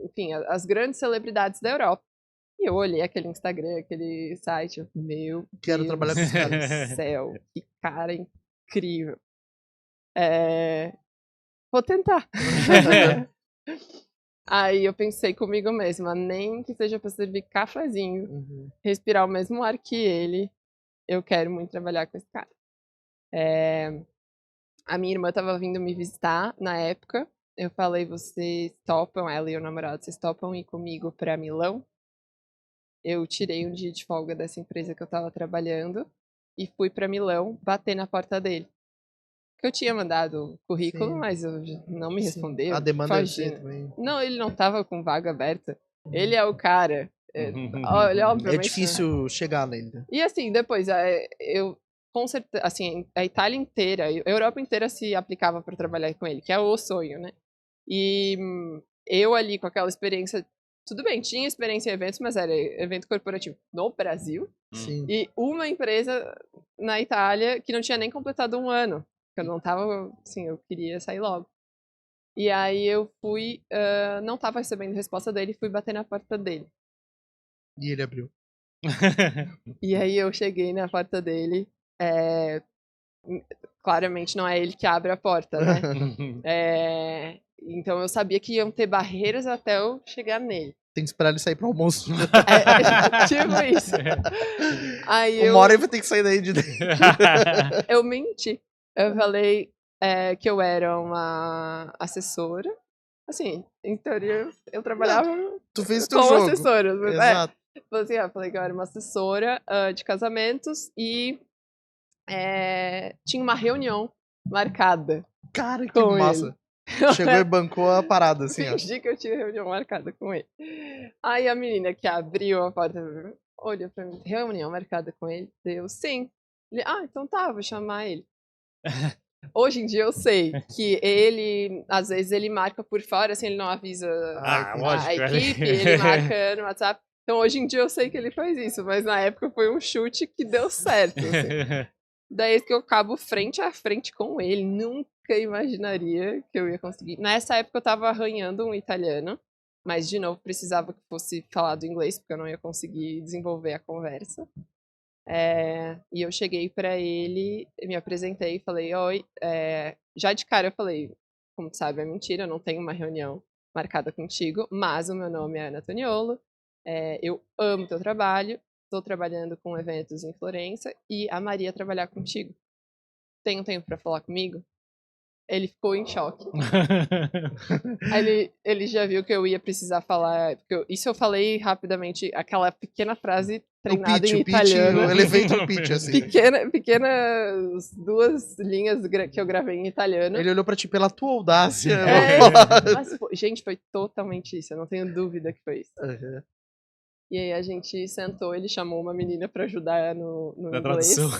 S1: enfim, as grandes celebridades da Europa. E eu olhei aquele Instagram, aquele site, meu
S3: Quero trabalhar com esse cara.
S1: Deus do céu, que cara incrível. Vou tentar. Aí eu pensei comigo mesma, nem que seja para servir cafezinho, respirar o mesmo ar que ele, eu quero muito trabalhar com esse cara. A minha irmã estava vindo me visitar na época. Eu falei, vocês topam, ela e o namorado, vocês topam ir comigo para Milão? Eu tirei um dia de folga dessa empresa que eu estava trabalhando e fui para Milão bater na porta dele. Eu tinha mandado currículo,
S3: Sim.
S1: mas não me respondeu.
S3: A demanda deve
S1: Imagina.
S3: ser também.
S1: Não, ele não estava com vaga aberta. Ele é o cara. Olha, obviamente.
S3: É difícil chegar nele. Né?
S1: E assim, depois, eu com certeza, assim, a Itália inteira, a Europa inteira se aplicava para trabalhar com ele, que é o sonho, né? E eu ali com aquela experiência, tudo bem, tinha experiência em eventos, mas era evento corporativo no Brasil.
S3: Sim.
S1: E uma empresa na Itália que não tinha nem completado 1 ano. Eu não tava, assim, eu queria sair logo. E aí eu fui, não tava recebendo resposta dele, fui bater na porta dele.
S3: E ele abriu.
S1: E aí eu cheguei na porta dele, claramente não é ele que abre a porta, né? Então eu sabia que iam ter barreiras até eu chegar nele.
S3: Tem que esperar ele sair pro almoço.
S1: Tipo isso. Aí
S3: 1 hora ele vai ter que sair daí de dentro.
S1: Eu menti. Eu falei que eu era uma assessora. Assim, em teoria, eu trabalhava
S3: Tu fez teu
S1: como
S3: jogo.
S1: assessora.
S3: Exato.
S1: Eu falei que eu era uma assessora de casamentos e tinha uma reunião marcada.
S3: Cara, que
S1: com
S3: massa.
S1: Ele.
S3: Chegou e bancou a parada, assim, ó.
S1: Fingi que eu tinha reunião marcada com ele. Aí a menina que abriu a porta olhou pra mim, reunião marcada com ele? Deu sim. Ele, então tá, vou chamar ele. Hoje em dia eu sei que ele, às vezes, ele marca por fora, assim, ele não avisa
S2: lógico,
S1: a equipe, ele marca no WhatsApp. Então hoje em dia eu sei que ele faz isso, mas na época foi um chute que deu certo. Assim. Daí que eu acabo frente a frente com ele, nunca imaginaria que eu ia conseguir. Nessa época eu tava arranhando um italiano, mas de novo precisava que fosse falado inglês, porque eu não ia conseguir desenvolver a conversa. E eu cheguei pra ele, me apresentei e falei, oi, já de cara eu falei, como tu sabe, é mentira, eu não tenho uma reunião marcada contigo, mas o meu nome é Ana Toniolo, eu amo teu trabalho tô trabalhando com eventos em Florença e a Maria trabalhar contigo. Tem um tempo pra falar comigo? Ele ficou em choque. Aí ele já viu que eu ia precisar falar. Isso eu falei rapidamente, aquela pequena frase treinada em italiano.
S3: O elevator pitch, assim.
S1: Pequenas 2 linhas que eu gravei em italiano.
S3: Ele olhou pra ti pela tua audácia.
S1: Mas, gente, foi totalmente isso. Eu não tenho dúvida que foi isso.
S3: Uhum.
S1: E aí a gente sentou, ele chamou uma menina pra ajudar no
S2: Da
S1: inglês.
S2: tradução.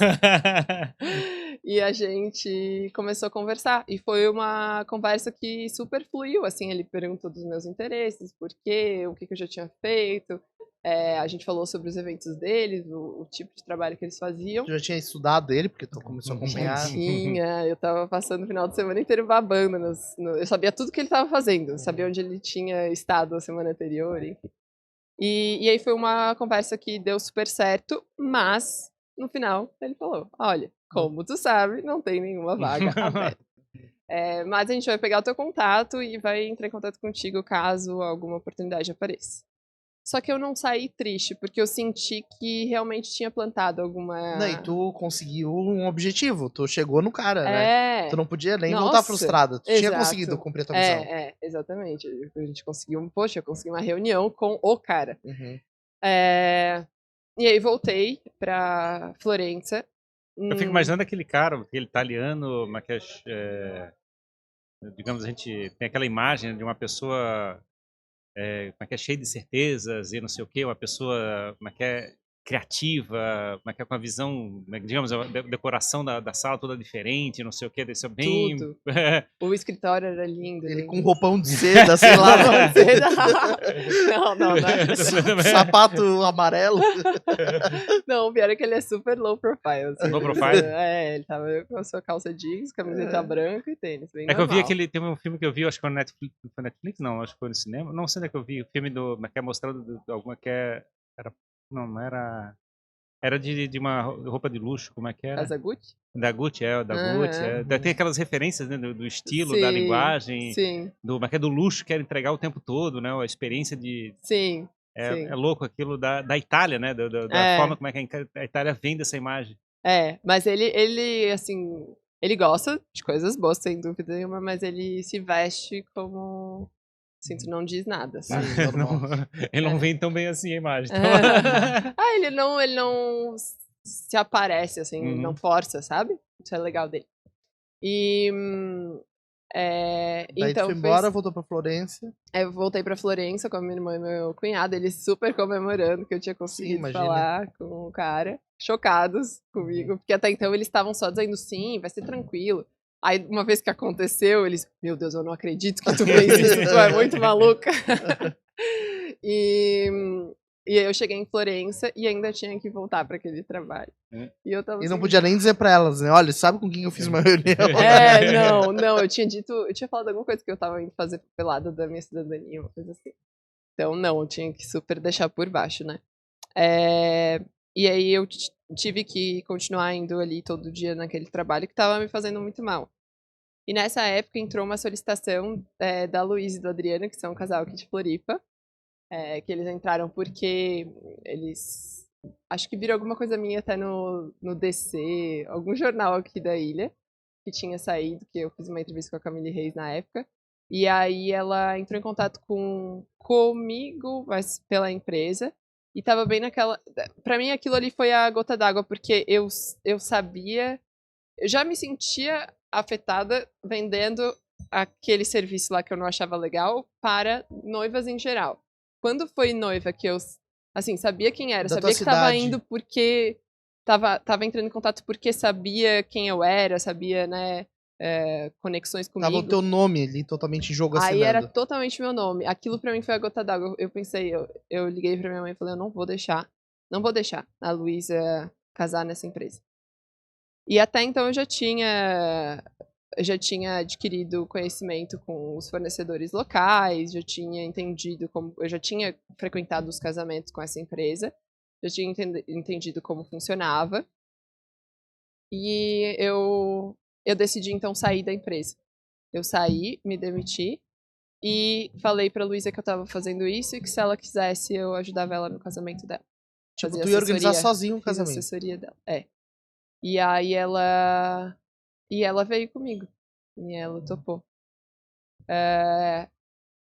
S1: E a gente começou a conversar. E foi uma conversa que super fluiu, assim. Ele perguntou dos meus interesses, por quê, o que eu já tinha feito. A gente falou sobre os eventos deles, o tipo de trabalho que eles faziam.
S3: Tu já tinha estudado ele, porque tu começou a acompanhar.
S1: Eu tava passando o final de semana inteiro babando. Eu sabia tudo que ele tava fazendo. Eu sabia onde ele tinha estado a semana anterior, enfim. E aí foi uma conversa que deu super certo, mas no final ele falou, olha, como tu sabe, não tem nenhuma vaga aberta. Mas a gente vai pegar o teu contato e vai entrar em contato contigo caso alguma oportunidade apareça. Só que eu não saí triste, porque eu senti que realmente tinha plantado alguma...
S3: Não, e tu conseguiu um objetivo, tu chegou no cara, né? Tu não podia nem voltar frustrada, tu tinha conseguido cumprir a tua missão.
S1: Exatamente. A gente conseguiu, eu consegui uma reunião com o cara.
S3: Uhum.
S1: E aí voltei pra Florença.
S2: Eu fico imaginando aquele cara, aquele italiano, digamos, a gente tem aquela imagem de uma pessoa cheia de certezas e não sei o quê, uma pessoa criativa, com a visão, digamos, a decoração da sala toda diferente, não sei o quê, desse bem...
S1: Tudo. O escritório era lindo.
S3: Ele com roupão de seda, sei lá.
S1: Não.
S3: Sapato amarelo.
S1: Não, o pior é que ele é super low profile. Assim.
S2: Low profile?
S1: Ele tava com a sua calça jeans, camiseta branca e tênis. Bem
S2: que eu vi
S1: normal.
S2: tem um filme que eu vi, acho que foi no Netflix, não, acho que foi no cinema, não sei onde é que eu vi, o filme que é mostrado alguma que não era... Era de uma roupa de luxo, como é que era?
S1: Da Gucci?
S2: Da Gucci, Gucci. Tem aquelas referências, né, do estilo,
S1: sim,
S2: da linguagem,
S1: sim.
S2: do luxo que era entregar o tempo todo, né? A experiência de...
S1: Sim.
S2: É louco aquilo da Itália, né? Da forma como é que a Itália vende essa imagem.
S1: Mas ele, assim, ele gosta de coisas boas, sem dúvida nenhuma, mas ele se veste como... Assim, tu não diz nada. Assim,
S2: ele não vem tão bem assim a imagem.
S1: Então... ele não se aparece, assim, não força, sabe? Isso é legal dele. E...
S3: Daí
S1: então
S3: tu foi embora, voltou pra Florença.
S1: Eu voltei pra Florença com a minha irmã e meu cunhado, eles super comemorando que eu tinha conseguido falar com o cara, chocados comigo, porque até então eles estavam só dizendo sim, vai ser tranquilo. Aí, uma vez que aconteceu, eles, meu Deus, eu não acredito que tu fez isso, tu é muito maluca. E aí eu cheguei em Florença e ainda tinha que voltar para aquele trabalho. E
S3: não podia nem dizer pra elas, né? Olha, sabe com quem eu fiz uma reunião?
S1: Não, eu tinha falado alguma coisa que eu tava indo fazer pelada da minha cidadania, uma coisa assim. Então, não, eu tinha que super deixar por baixo, né? E aí eu tive que continuar indo ali todo dia naquele trabalho que tava me fazendo muito mal. E nessa época entrou uma solicitação da Luísa e do Adriano, que são um casal aqui de Floripa, que eles entraram porque eles... Acho que viram alguma coisa minha até no DC, algum jornal aqui da ilha, que tinha saído, que eu fiz uma entrevista com a Camille Reis na época. E aí ela entrou em contato comigo, mas pela empresa. E tava bem naquela... Pra mim aquilo ali foi a gota d'água, porque eu sabia... Eu já me sentia afetada vendendo aquele serviço lá que eu não achava legal para noivas em geral. Quando foi noiva que eu, assim, sabia quem era, sabia que tava indo porque... Tava entrando em contato porque sabia quem eu era, sabia, né, conexões comigo.
S3: Tava o teu nome ali totalmente em jogo assinando.
S1: Aí era totalmente meu nome. Aquilo pra mim foi a gota d'água. Eu pensei, eu liguei pra minha mãe e falei, eu não vou deixar a Luísa casar nessa empresa. E até então eu já tinha adquirido conhecimento com os fornecedores locais, já tinha entendido eu já tinha frequentado os casamentos com essa empresa, já tinha entendido como funcionava. E eu decidi então sair da empresa. Eu saí, me demiti e falei pra Luísa que eu tava fazendo isso e que se ela quisesse eu ajudava ela no casamento dela.
S3: Tipo,
S1: fazia
S3: tu ia organizar
S1: assessoria.
S3: sozinho o
S1: Fiz
S3: casamento.
S1: assessoria dela. E aí ela veio comigo. E ela topou.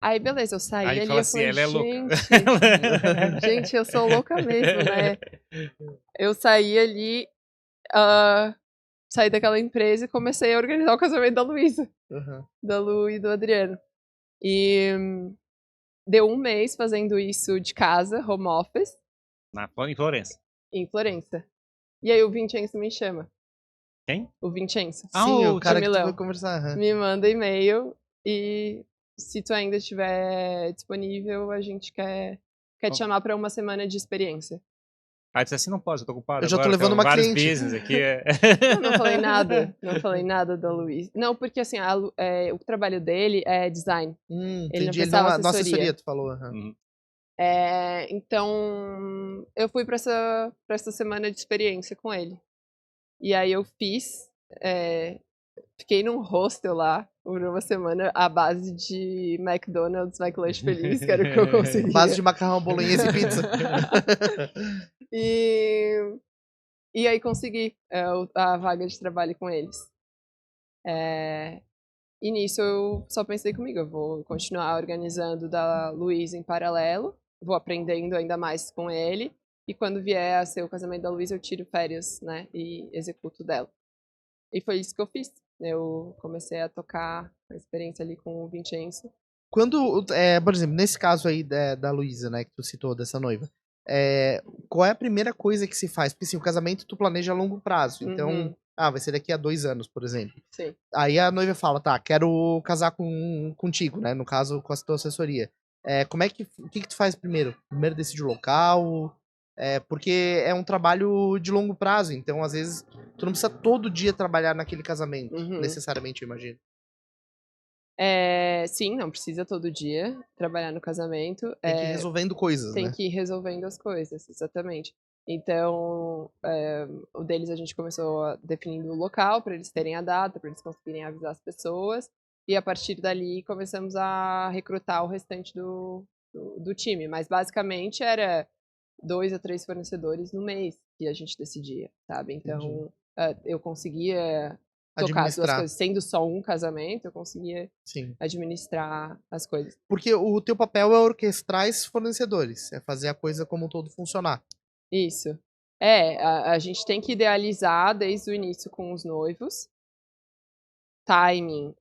S1: Aí beleza, eu saí
S2: Aí
S1: ali,
S2: fala
S1: eu
S2: assim,
S1: falei,
S2: ela é louca.
S1: gente, eu sou louca mesmo, né? Eu saí ali, ah, saí daquela empresa e comecei a organizar o casamento da Luísa,
S3: Uhum.
S1: da Lu e do Adriano. E deu um mês fazendo isso de casa, home office,
S2: Em Florença.
S1: em Florença. E aí o Vincenzo me chama.
S2: Quem?
S1: O Vincenzo,
S3: Sim, o
S1: de
S3: cara que tu foi
S1: Milão.
S3: conversar. aham.
S1: Me manda e-mail e se tu ainda estiver disponível, a gente quer te chamar para uma semana de experiência.
S2: Aí disse assim, não posso, eu tô ocupado
S3: Eu já tô
S2: agora,
S3: levando
S2: tenho
S3: uma
S2: vários
S3: cliente.
S2: business aqui.
S1: Não falei nada, não falei nada da Luiz. Não, porque assim, o trabalho dele é design. Ele não
S3: Entendi. Ele
S1: prestava
S3: não, na assessoria,
S1: assessoria.
S3: tu falou. aham.
S2: Uhum.
S1: Então, eu fui pra essa semana de experiência com ele. E aí eu fiquei num hostel lá por uma semana à base de McDonald's, McLanche Feliz, que era o que eu
S3: Base de
S1: conseguia.
S3: macarrão, bolonhesa e pizza.
S1: E aí consegui a vaga de trabalho com eles. E nisso eu só pensei comigo, eu vou continuar organizando da Luísa em paralelo, vou aprendendo ainda mais com ele, e quando vier a ser o casamento da Luísa eu tiro férias, né, e executo dela. E foi isso que eu fiz. Eu comecei a tocar a experiência ali com o Vincenzo.
S3: Quando, por exemplo, nesse caso aí da Luísa, né, que tu citou, dessa noiva, qual é a primeira coisa que se faz? Porque assim, o casamento tu planeja a longo prazo, então,
S1: Uhum,
S3: vai ser daqui a 2 anos, por exemplo.
S1: sim.
S3: Aí a noiva fala, tá, quero casar contigo, né, no caso, com a tua assessoria. O que tu faz primeiro? Primeiro decide o local, porque é um trabalho de longo prazo, então às vezes tu não precisa todo dia trabalhar naquele casamento,
S1: Uhum.
S3: necessariamente, eu imagino.
S1: Sim, não precisa todo dia trabalhar no casamento.
S3: Tem que ir resolvendo coisas,
S1: Tem
S3: né?
S1: que ir resolvendo as coisas, exatamente. Então, o deles a gente começou definindo o local para eles terem a data, para eles conseguirem avisar as pessoas. E a partir dali começamos a recrutar o restante do time. Mas basicamente era 2 a 3 fornecedores no mês que a gente decidia, sabe?
S3: Entendi.
S1: Então, eu conseguia tocar as duas
S3: Administrar,
S1: coisas. Sendo só um casamento, eu conseguia
S3: sim.
S1: administrar as coisas.
S3: Porque o teu papel é orquestrar esses fornecedores, é fazer a coisa como um todo funcionar.
S1: Isso. A gente tem que idealizar desde o início com os noivos, timing,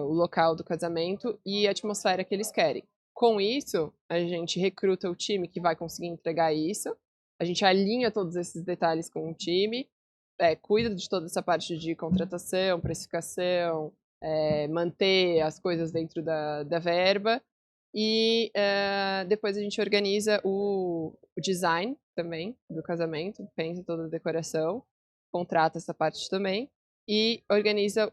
S1: o local do casamento e a atmosfera que eles querem. Com isso, a gente recruta o time que vai conseguir entregar isso, a gente alinha todos esses detalhes com o time, cuida de toda essa parte de contratação, precificação, manter as coisas dentro da verba e depois a gente organiza o design também do casamento, pensa em toda a decoração, contrata essa parte também e organiza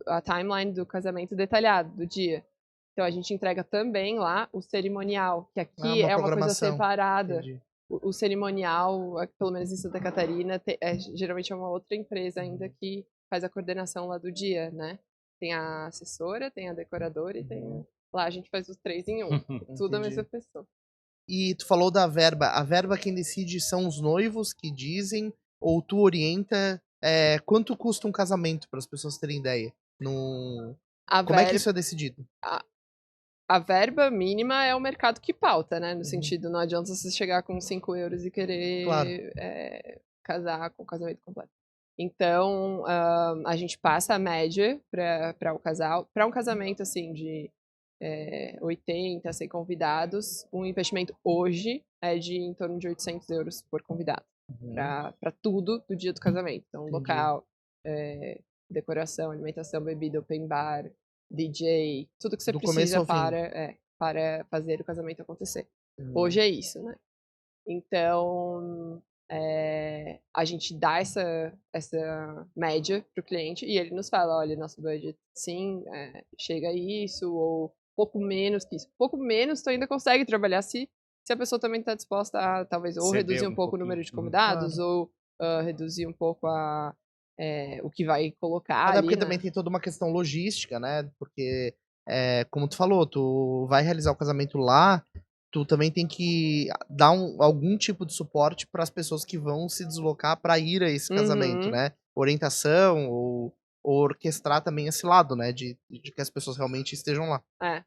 S1: a timeline do casamento detalhado, do dia. Então a gente entrega também lá o cerimonial, que aqui
S3: Uma
S1: é uma coisa
S3: programação.
S1: separada.
S3: Entendi.
S1: O cerimonial, pelo menos em Santa Catarina, geralmente é uma outra empresa ainda que faz a coordenação lá do dia, né? Tem a assessora, tem a decoradora e tem. Lá a gente faz os 3 em 1. Tudo a mesma
S3: Entendi.
S1: pessoa.
S3: E tu falou da verba. A verba quem decide são os noivos que dizem, ou tu orienta quanto custa um casamento, para as pessoas terem ideia?
S1: A,
S3: Como é que
S1: ver...
S3: isso é decidido?
S1: a verba mínima é o mercado que pauta, né? No
S3: Uhum.
S1: sentido, não adianta você chegar com 5 euros e
S3: Claro.
S1: querer casar com o casamento completo. Então, a gente passa a média para o casal. Para um casamento, assim, de 80, 100 convidados, um investimento hoje é de em torno de 800 euros por convidado.
S3: Uhum.
S1: Para tudo do dia do casamento. Então,
S3: Entendi.
S1: local, decoração, alimentação, bebida, open bar, DJ, tudo que você
S3: Do começo
S1: precisa
S3: ao fim.
S1: para fazer o casamento acontecer.
S3: Uhum.
S1: Hoje é isso, né? Então, a gente dá essa média para o cliente e ele nos fala, olha, nosso budget, sim, chega a isso, ou pouco menos que isso. Pouco menos tu ainda consegue trabalhar se a pessoa também está disposta a, talvez, ou
S2: Ceder
S1: reduzir um
S2: um
S1: pouco o número
S2: pouquinho.
S1: de convidados,
S3: Claro.
S1: ou reduzir um pouco o que vai colocar
S3: Até
S1: ali,
S3: porque
S1: né?
S3: também tem toda uma questão logística, né? Porque, como tu falou, tu vai realizar o casamento lá, tu também tem que dar algum tipo de suporte para as pessoas que vão se deslocar para ir a esse casamento,
S1: Uhum.
S3: né? Orientação ou orquestrar também esse lado, né? De que as pessoas realmente estejam lá.
S1: É,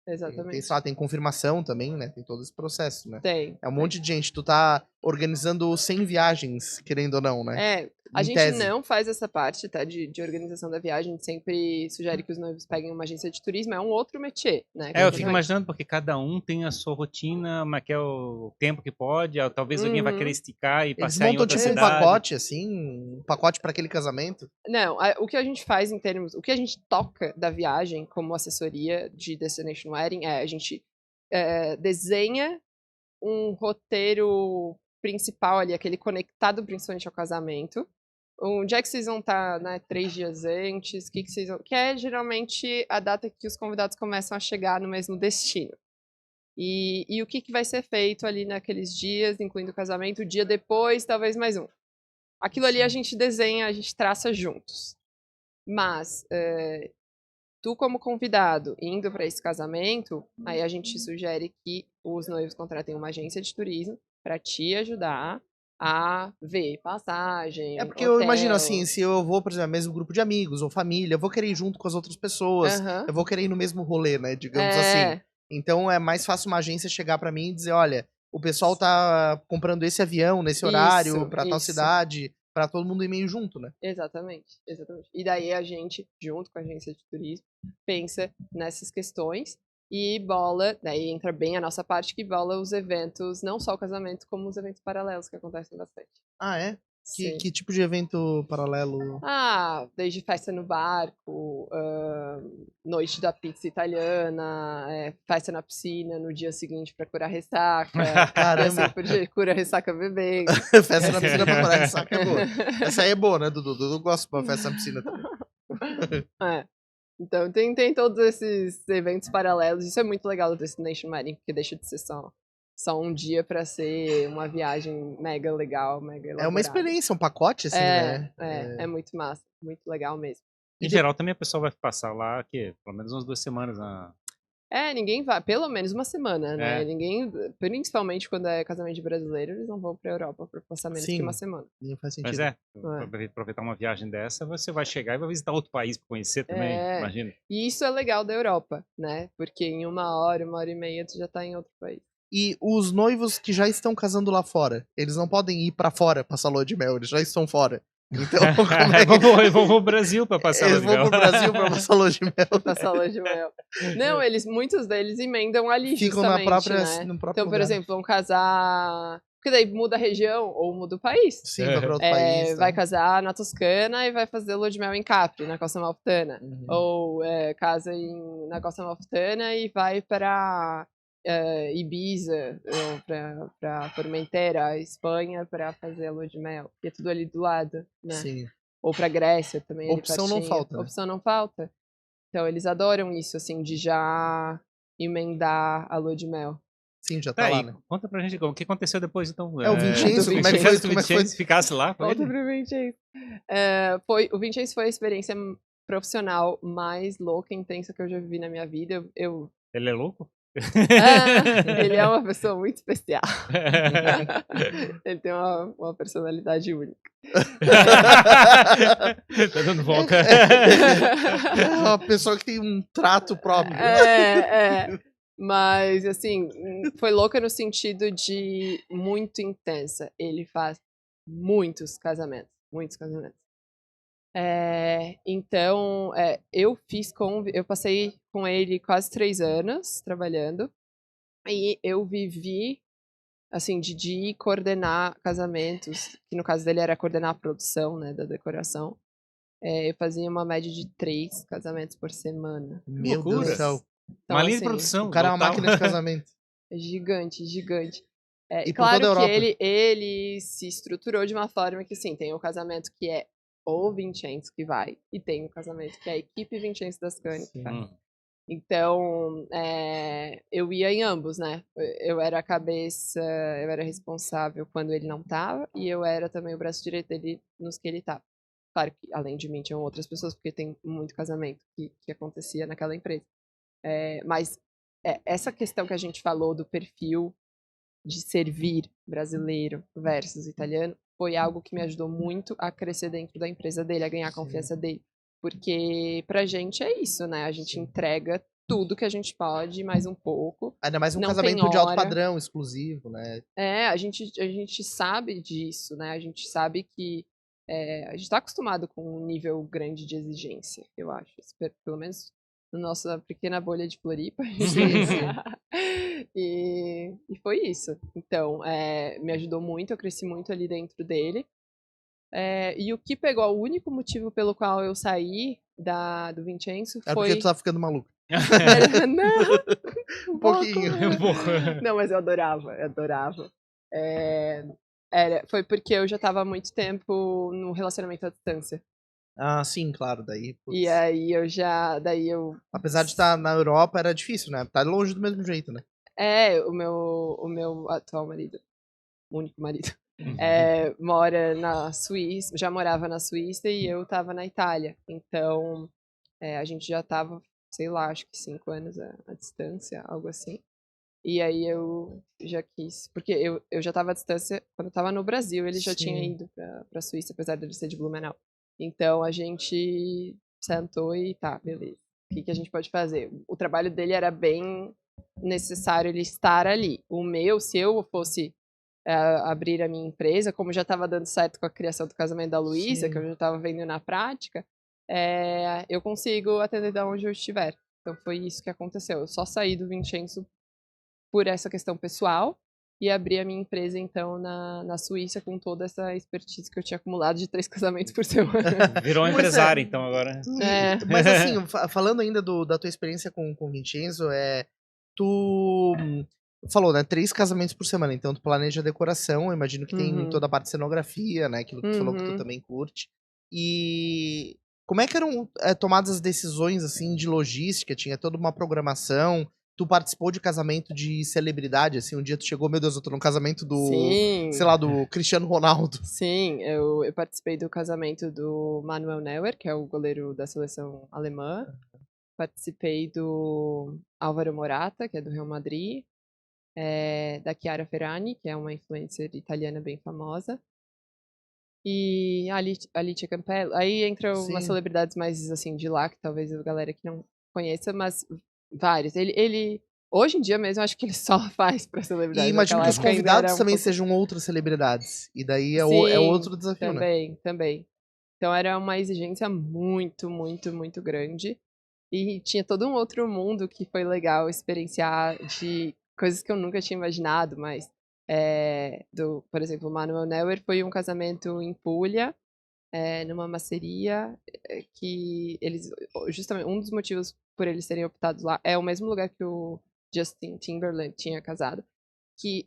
S3: Sei
S1: exatamente.
S3: lá, tem confirmação também, né? Tem todo esse processo, né?
S1: Tem,
S3: É um
S1: tem.
S3: monte de gente. Tu tá organizando 100 viagens, querendo ou não, né?
S1: É, a
S3: Em
S1: gente
S3: tese.
S1: não faz essa parte, tá, de organização da viagem, a gente sempre sugere que os noivos peguem uma agência de turismo, é um outro métier, né,
S2: Eu fico
S3: Uhum.
S2: imaginando porque cada um tem a sua rotina, mas quer o tempo que pode, talvez alguém vai querer
S1: Uhum.
S2: esticar e
S3: Eles
S2: passear em
S3: montam
S2: outra
S3: tipo um
S1: Exato.
S2: cidade.
S3: pacote, assim, um pacote para aquele casamento.
S1: Não, o que a gente faz em termos, o que a gente toca da viagem como assessoria de Destination Wedding é a gente desenha um roteiro principal ali, aquele conectado principalmente ao casamento. Onde é que vocês vão estar, né, 3 dias antes? Que vocês vão... Que é geralmente a data que os convidados começam a chegar no mesmo destino. E o que vai ser feito ali naqueles dias, incluindo o casamento, o dia depois, talvez mais um. Aquilo ali a gente desenha, a gente traça juntos. Mas tu como convidado indo para esse casamento, aí a gente sugere que os noivos contratem uma agência de turismo para te ajudar a ver
S3: É
S1: passagem,
S3: porque eu imagino assim,
S1: hotel.
S3: se eu vou, por exemplo, mesmo grupo de amigos ou família, eu vou querer ir junto com as outras pessoas,
S1: Aham.
S3: eu vou querer ir no mesmo rolê, né, digamos assim.
S1: É,
S3: Então é mais fácil uma agência chegar pra mim e dizer, olha, o pessoal tá comprando esse avião nesse horário pra tal
S1: isso.
S3: cidade, pra todo mundo ir meio junto, né?
S1: Exatamente, exatamente. E daí a gente, junto com a agência de turismo, pensa nessas questões e bola, daí entra bem a nossa parte que bola os eventos, não só o casamento, como os eventos paralelos que acontecem bastante.
S3: Ah, é?
S1: Sim.
S3: Que tipo de evento paralelo?
S1: Ah, desde festa no barco, noite da pizza italiana, festa na piscina no dia seguinte pra curar ressaca, e assim
S3: Caramba,
S1: por diante, cura ressaca bebendo.
S3: festa na piscina pra curar ressaca é boa. Essa aí é boa, né, Dudu? Dudu gosta de uma festa na piscina também.
S1: É. Então tem todos esses eventos paralelos. Isso é muito legal do Destination Wedding, porque deixa de ser só um dia pra ser uma viagem mega legal, mega
S3: É uma
S1: elaborada.
S3: experiência, um pacote, assim, né?
S1: É muito massa, muito legal mesmo.
S2: Em geral, também a pessoa vai passar lá, que pelo menos umas 2 semanas.
S1: Ninguém vai, pelo menos uma semana, né?
S2: É,
S1: Ninguém, principalmente quando é casamento de brasileiro, eles não vão pra Europa pra passar menos que uma
S3: Sim,
S1: semana.
S3: não faz
S2: mas
S3: sentido.
S2: aproveitar uma viagem dessa, você vai chegar e vai visitar outro país para conhecer também,
S1: É,
S2: imagina.
S1: e isso é legal da Europa, né? Porque em uma hora e meia, tu já tá em outro país.
S3: E os noivos que já estão casando lá fora, eles não podem ir pra fora passar lua de mel, eles já estão fora. Então, como é que
S2: Vamos pro Brasil para passar
S3: eles
S2: lua de
S3: vão
S2: mel.
S3: pro Brasil pra passar lua de mel?
S1: Passar lua de mel. Não, muitos deles emendam ali,
S3: Ficam na
S1: justamente,
S3: própria,
S1: né?
S3: no próprio
S1: Então, por
S3: lugar.
S1: exemplo, vão casar. Porque daí muda a região ou muda o país.
S3: Sim, vai pra outro país.
S1: Vai
S3: Tá?
S1: casar na Toscana e vai fazer lua de mel em Capri, na Costa Amalfitana.
S3: Uhum.
S1: Ou casa na Costa Amalfitana e vai para Ibiza, ou para Formentera, Espanha, para fazer a lua de mel. E é tudo ali do lado, né?
S3: Sim.
S1: Ou para Grécia também, ali
S3: Opção não
S1: pertinho.
S3: falta, né?
S1: Opção não falta. Então eles adoram isso, assim, de já emendar a lua de mel.
S3: Sim, já tá
S2: Tá,
S3: lá,
S2: e
S3: né?
S2: conta pra gente o que aconteceu depois, então.
S3: É, o Vincenzo,
S1: do
S3: como é que
S1: Vincenzo.
S3: foi? Como é que foi?
S2: Se ficasse lá com
S1: Volta
S2: ele?
S1: pro Vincenzo. O Vincenzo foi a experiência profissional mais louca e intensa que eu já vivi na minha vida.
S2: Ele é louco?
S1: Ele é uma pessoa muito especial. Ele tem uma personalidade única.
S2: Tá dando volta.
S3: É uma pessoa que tem um trato próprio.
S1: Mas, assim, foi louca no sentido de muito intensa. Ele faz muitos casamentos. Muitos casamentos. Então, eu passei com ele quase 3 anos trabalhando. E eu vivi, assim, de coordenar casamentos, que no caso dele era coordenar a produção, né, da decoração. Eu fazia uma média de 3 casamentos por semana.
S3: Meu Deus do
S2: loucura.
S3: céu.
S1: Então,
S2: Uma linha de
S1: assim,
S2: produção.
S3: O cara é uma
S2: total.
S3: máquina de casamento.
S1: é gigante, gigante.
S3: E por
S1: Claro
S3: toda a
S1: que
S3: Europa.
S1: ele se estruturou de uma forma que, sim, tem o casamento que é o Vincenzo que vai, e tem o casamento que é a equipe Vincenzo das Cane que vai. Então, eu ia em ambos, né? Eu era a cabeça, eu era responsável quando ele não tava, e eu era também o braço direito dele nos que ele tava. Claro que, além de mim, tinham outras pessoas, porque tem muito casamento que acontecia naquela empresa. Mas essa questão que a gente falou do perfil de servir brasileiro versus italiano foi algo que me ajudou muito a crescer dentro da empresa dele, a ganhar a confiança dele. Porque pra gente é isso, né? A gente entrega tudo que a gente pode, mais um pouco.
S3: Ainda mais um
S1: Não tem
S3: casamento de alto
S1: hora.
S3: padrão, exclusivo, né?
S1: A gente sabe disso, né? A gente sabe que a gente tá acostumado com um nível grande de exigência, eu acho. Pelo menos na nossa pequena bolha de Floripa. A gente tem isso. E foi isso. Então, me ajudou muito, eu cresci muito ali dentro dele. E o que pegou, o único motivo pelo qual eu saí do Vincenzo
S3: É porque
S1: foi.
S3: tu tá ficando maluco.
S1: Não,
S3: Um pouquinho.
S2: Um pouco.
S1: Não, mas eu adorava, eu adorava. Foi porque eu já tava há muito tempo num relacionamento à distância.
S3: Ah, sim, claro. Daí, putz.
S1: E aí daí eu.
S3: Apesar de estar na Europa, era difícil, né? Tá longe do mesmo jeito, né?
S1: O meu atual marido, o único marido, mora na Suíça, já morava na Suíça e eu tava na Itália. Então, a gente já tava, sei lá, acho que 5 anos à distância, algo assim. E aí eu já quis, porque eu já tava à distância, quando eu tava no Brasil, ele já tinha
S3: Sim.
S1: ido pra Suíça, apesar de ele ser de Blumenau. Então a gente sentou e tá, beleza. O que a gente pode fazer? O trabalho dele era bem necessário ele estar ali. O meu, se eu fosse abrir a minha empresa, como já estava dando certo com a criação do casamento da Luísa, que eu já estava vendo na prática, eu consigo atender de onde eu estiver. Então foi isso que aconteceu. Eu só saí do Vincenzo por essa questão pessoal e abri a minha empresa, então, na Suíça, com toda essa expertise que eu tinha acumulado de 3 casamentos por semana.
S2: Virou um empresário, então, agora.
S3: Mas assim, falando ainda da tua experiência com o Vincenzo, tu falou, né, 3 casamentos por semana, então tu planeja a decoração, eu imagino que tem toda a parte de cenografia, né, aquilo que tu falou que tu também curte. E como é que eram tomadas as decisões, assim, de logística? Tinha toda uma programação? Tu participou de casamento de celebridade, assim, um dia tu chegou, meu Deus, eu tô num casamento
S1: Sim.
S3: sei lá, do Cristiano Ronaldo.
S1: Sim, eu participei do casamento do Manuel Neuer, que é o goleiro da seleção alemã. Participei do Álvaro Morata, que é do Real Madrid. Da Chiara Ferragni, que é uma influencer italiana bem famosa. E a Alicia Campello. Aí entram umas
S3: Sim.
S1: celebridades mais, assim, de lá, que talvez a galera que não conheça, mas vários. Ele hoje em dia mesmo, acho que ele só faz pra
S3: E
S1: celebridades.
S3: imagino
S1: Naquela
S3: que os
S1: época ainda era
S3: convidados também
S1: pouco.
S3: sejam outras celebridades. E daí é
S1: Sim,
S3: outro desafio, né?
S1: também. Então era uma exigência muito, muito, muito grande. E tinha todo um outro mundo que foi legal experienciar de coisas que eu nunca tinha imaginado, mas por exemplo, o Manuel Neuer foi um casamento em Puglia, numa maceria, que eles, justamente, um dos motivos por eles terem optado lá é o mesmo lugar que o Justin Timberlake tinha casado, que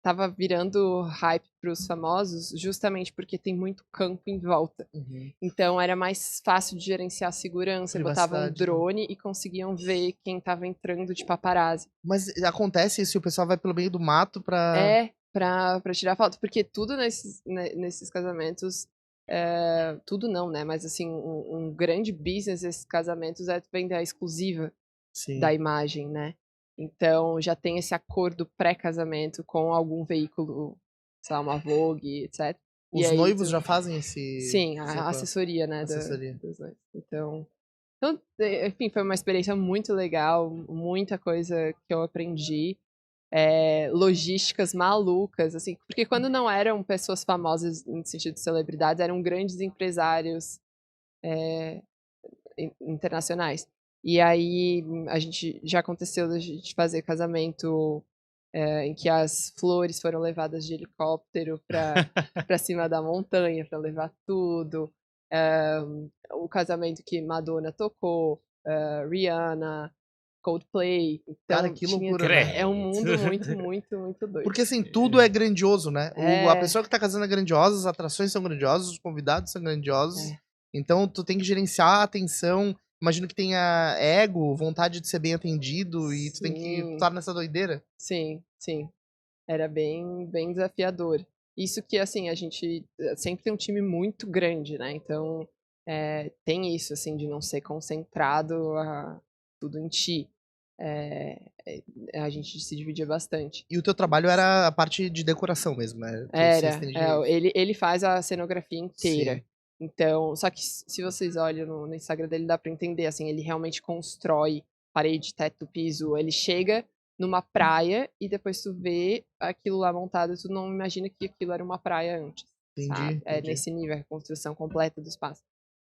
S1: tava virando hype pros famosos justamente porque tem muito campo em volta. Então era mais fácil de gerenciar a segurança, botavam um
S3: Privacidade,
S1: drone e conseguiam ver quem tava entrando de paparazzi.
S3: Mas acontece isso, o pessoal vai pelo meio do mato pra...
S1: Pra tirar foto, porque tudo nesses casamentos, tudo não, né, mas assim, um grande business desses casamentos é vender a exclusiva
S3: Sim.
S1: da imagem, né. Então já tem esse acordo pré-casamento com algum veículo, sei lá, uma Vogue, etc.
S3: Os noivos já fazem esse...
S1: Sim, a assessoria, né,
S3: assessoria.
S1: dos noivos. Então, enfim, foi uma experiência muito legal, muita coisa que eu aprendi. Logísticas malucas, assim, porque quando não eram pessoas famosas no sentido de celebridades, eram grandes empresários internacionais. E aí a gente já aconteceu da gente fazer casamento em que as flores foram levadas de helicóptero para cima da montanha para levar tudo. O casamento que Madonna tocou, Rihanna, Coldplay. Então,
S3: Cara, que loucura, né?
S1: é um mundo muito, muito, muito doido.
S3: Porque assim, tudo é grandioso, né? A pessoa que tá casando é grandiosa, as atrações são grandiosas, os convidados são grandiosos. Então tu tem que gerenciar a atenção. Imagino que tenha ego, vontade de ser bem atendido e tu tem que estar nessa doideira.
S1: Sim, sim. Era bem, bem desafiador. Isso que, assim, a gente sempre tem um time muito grande, né? Então, tem isso, assim, de não ser concentrado tudo em ti. a gente se dividia bastante.
S3: E o teu trabalho era a parte de decoração mesmo, né? Tu se
S1: Era,
S3: estendia-
S1: ele faz a cenografia inteira.
S3: Sim.
S1: Então, só que se vocês olham no Instagram dele, dá pra entender, assim, ele realmente constrói parede, teto, piso. Ele chega numa praia e depois tu vê aquilo lá montado, tu não imagina que aquilo era uma praia antes, sabe? É
S3: Entendi.
S1: nesse nível, a construção completa do espaço.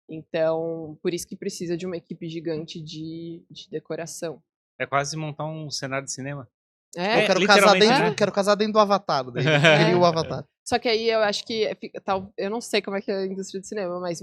S1: Então, por isso que precisa de uma equipe gigante de decoração.
S2: É quase montar um cenário de cinema.
S3: Eu
S1: É,
S3: quero casar
S2: literalmente,
S3: dentro,
S2: né?
S3: quero casar dentro do Avatar. Daí eu queria o Avatar.
S1: só que aí eu acho que eu não sei como é que é a indústria do cinema, mas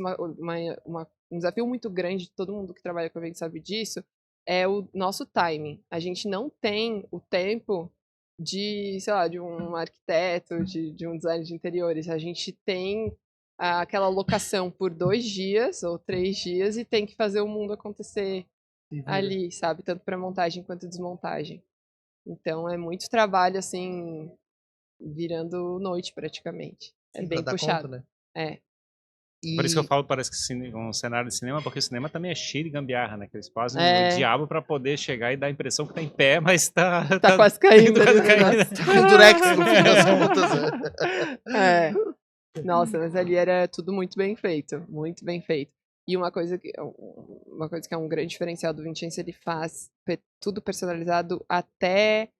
S1: um desafio muito grande, todo mundo que trabalha com evento sabe disso, é o nosso timing. A gente não tem o tempo de, sei lá, de um arquiteto, de um designer de interiores. A gente tem aquela locação por 2 dias ou 3 dias e tem que fazer o mundo acontecer ali, sabe? Tanto para montagem quanto desmontagem. Então é muito trabalho, assim, virando noite praticamente. É
S3: Sim,
S1: bem
S3: pra dar
S1: puxado.
S3: conta, né?
S1: É.
S2: Por isso que eu
S3: E
S2: falo, parece que um cenário de cinema, porque o cinema também é cheio de gambiarra, né? Que eles fazem
S1: É.
S2: o diabo pra poder chegar e dar a impressão que tá em pé, mas tá
S1: Tá quase caindo ali
S2: quase
S1: o
S2: caindo.
S1: negócio.
S3: com durex no fim das contas.
S1: É. Nossa, mas ali era tudo muito bem feito. Muito bem feito. E uma coisa que é um grande diferencial do Vincenzo, ele faz tudo personalizado até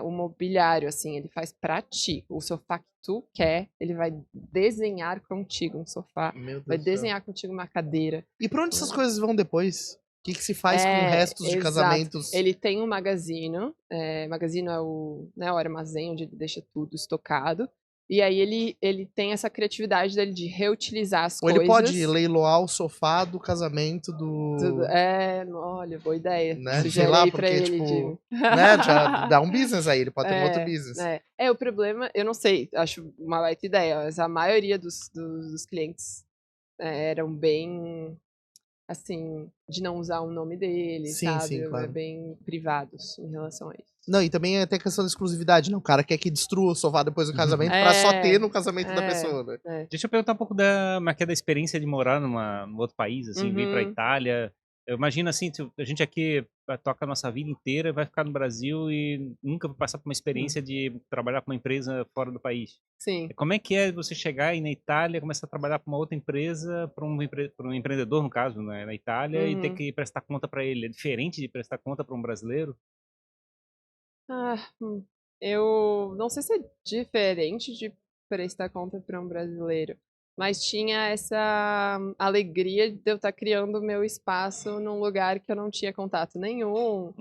S1: o mobiliário, assim. Ele faz pra ti. O sofá que tu quer, ele vai desenhar contigo um sofá.
S3: Meu Deus
S1: Vai
S3: do céu.
S1: desenhar contigo uma cadeira.
S3: E pra onde essas coisas vão depois? O que se faz com restos de
S1: exato.
S3: casamentos?
S1: Ele tem um magazino. Magazino é o armazém onde ele deixa tudo estocado. E aí ele tem essa criatividade dele de reutilizar as
S3: Ou
S1: coisas.
S3: ele pode leiloar o sofá do casamento
S1: Tudo. Olha, boa ideia.
S3: Né? Sei
S1: Sugerei
S3: lá,
S1: pra
S3: porque,
S1: ele,
S3: tipo,
S1: Jimmy.
S3: né? Já dá um business aí, ele pode ter um outro business.
S1: O problema, eu não sei, acho uma baita ideia, mas a maioria dos clientes eram bem, assim, de não usar o nome dele,
S3: Sim,
S1: sabe?
S3: sim, claro.
S1: Bem privados em relação a isso.
S3: Não, e também é até questão da exclusividade, né? O cara quer que destrua o sofá depois do casamento pra só ter no casamento da pessoa, né?
S2: Deixa eu perguntar um pouco da experiência de morar num outro país, assim, vir pra Itália. Eu imagino assim, a gente aqui toca a nossa vida inteira, vai ficar no Brasil e nunca vai passar por uma experiência de trabalhar para uma empresa fora do país.
S1: Sim.
S2: Como é que é você chegar aí na Itália, começar a trabalhar para uma outra empresa, para um empreendedor, no caso, né, na Itália, e ter que prestar conta para ele? É diferente de prestar conta para um brasileiro?
S1: Eu não sei se é diferente de prestar conta para um brasileiro, mas tinha essa alegria de eu estar criando o meu espaço num lugar que eu não tinha contato nenhum.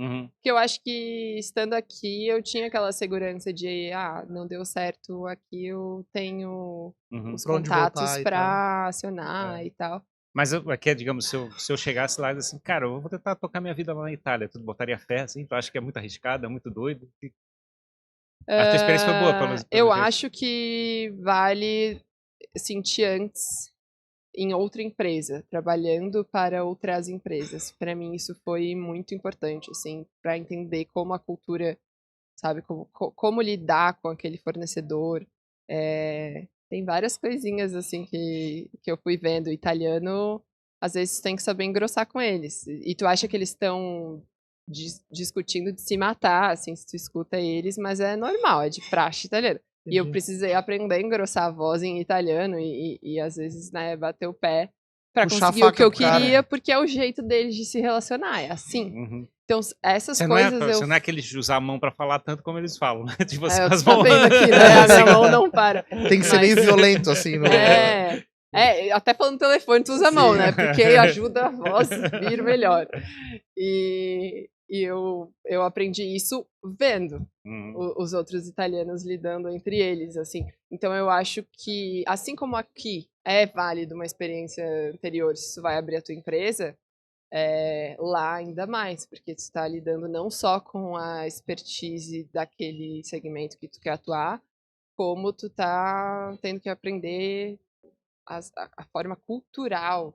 S1: Que eu acho que, estando aqui, eu tinha aquela segurança de, não deu certo aqui, eu tenho os
S3: Pra onde
S1: contatos
S3: voltar e
S1: para acionar e tal.
S2: Mas aqui, digamos, se eu chegasse lá e assim, cara, eu vou tentar tocar minha vida lá na Itália, tu botaria fé, assim? Tu acha que é muito arriscado, é muito doido? A tua experiência foi boa, pelo
S1: Eu
S2: jeito.
S1: acho que vale sentir antes em outra empresa, trabalhando para outras empresas. Para mim isso foi muito importante, assim, para entender como a cultura, sabe, como lidar com aquele fornecedor. Tem várias coisinhas assim que eu fui vendo. O italiano, às vezes, tem que saber engrossar com eles. E tu acha que eles estão discutindo de se matar, assim, se tu escuta eles, mas é normal, é de praxe italiana. E eu precisei aprender a engrossar a voz em italiano e às vezes, né, bater o pé pra
S3: Puxar
S1: conseguir o que eu
S3: pro cara.
S1: queria, porque é o jeito deles de se relacionar, é assim. Então, essas coisas
S2: Você não é aquele de usar a mão pra falar tanto como eles falam, né? Tipo,
S1: eu
S2: as
S1: tô
S2: mãos...
S1: vendo aqui, né? A minha mão não para.
S3: Tem que ser meio violento, assim. No...
S1: Até falando no telefone, tu usa a mão, né? Porque ajuda a voz a vir melhor. E eu aprendi isso vendo os outros italianos lidando entre eles, assim. Então eu acho que, assim como aqui é válido uma experiência anterior se tu vai abrir a tua empresa, lá ainda mais, porque tu está lidando não só com a expertise daquele segmento que tu quer atuar, como tu tá tendo que aprender a forma cultural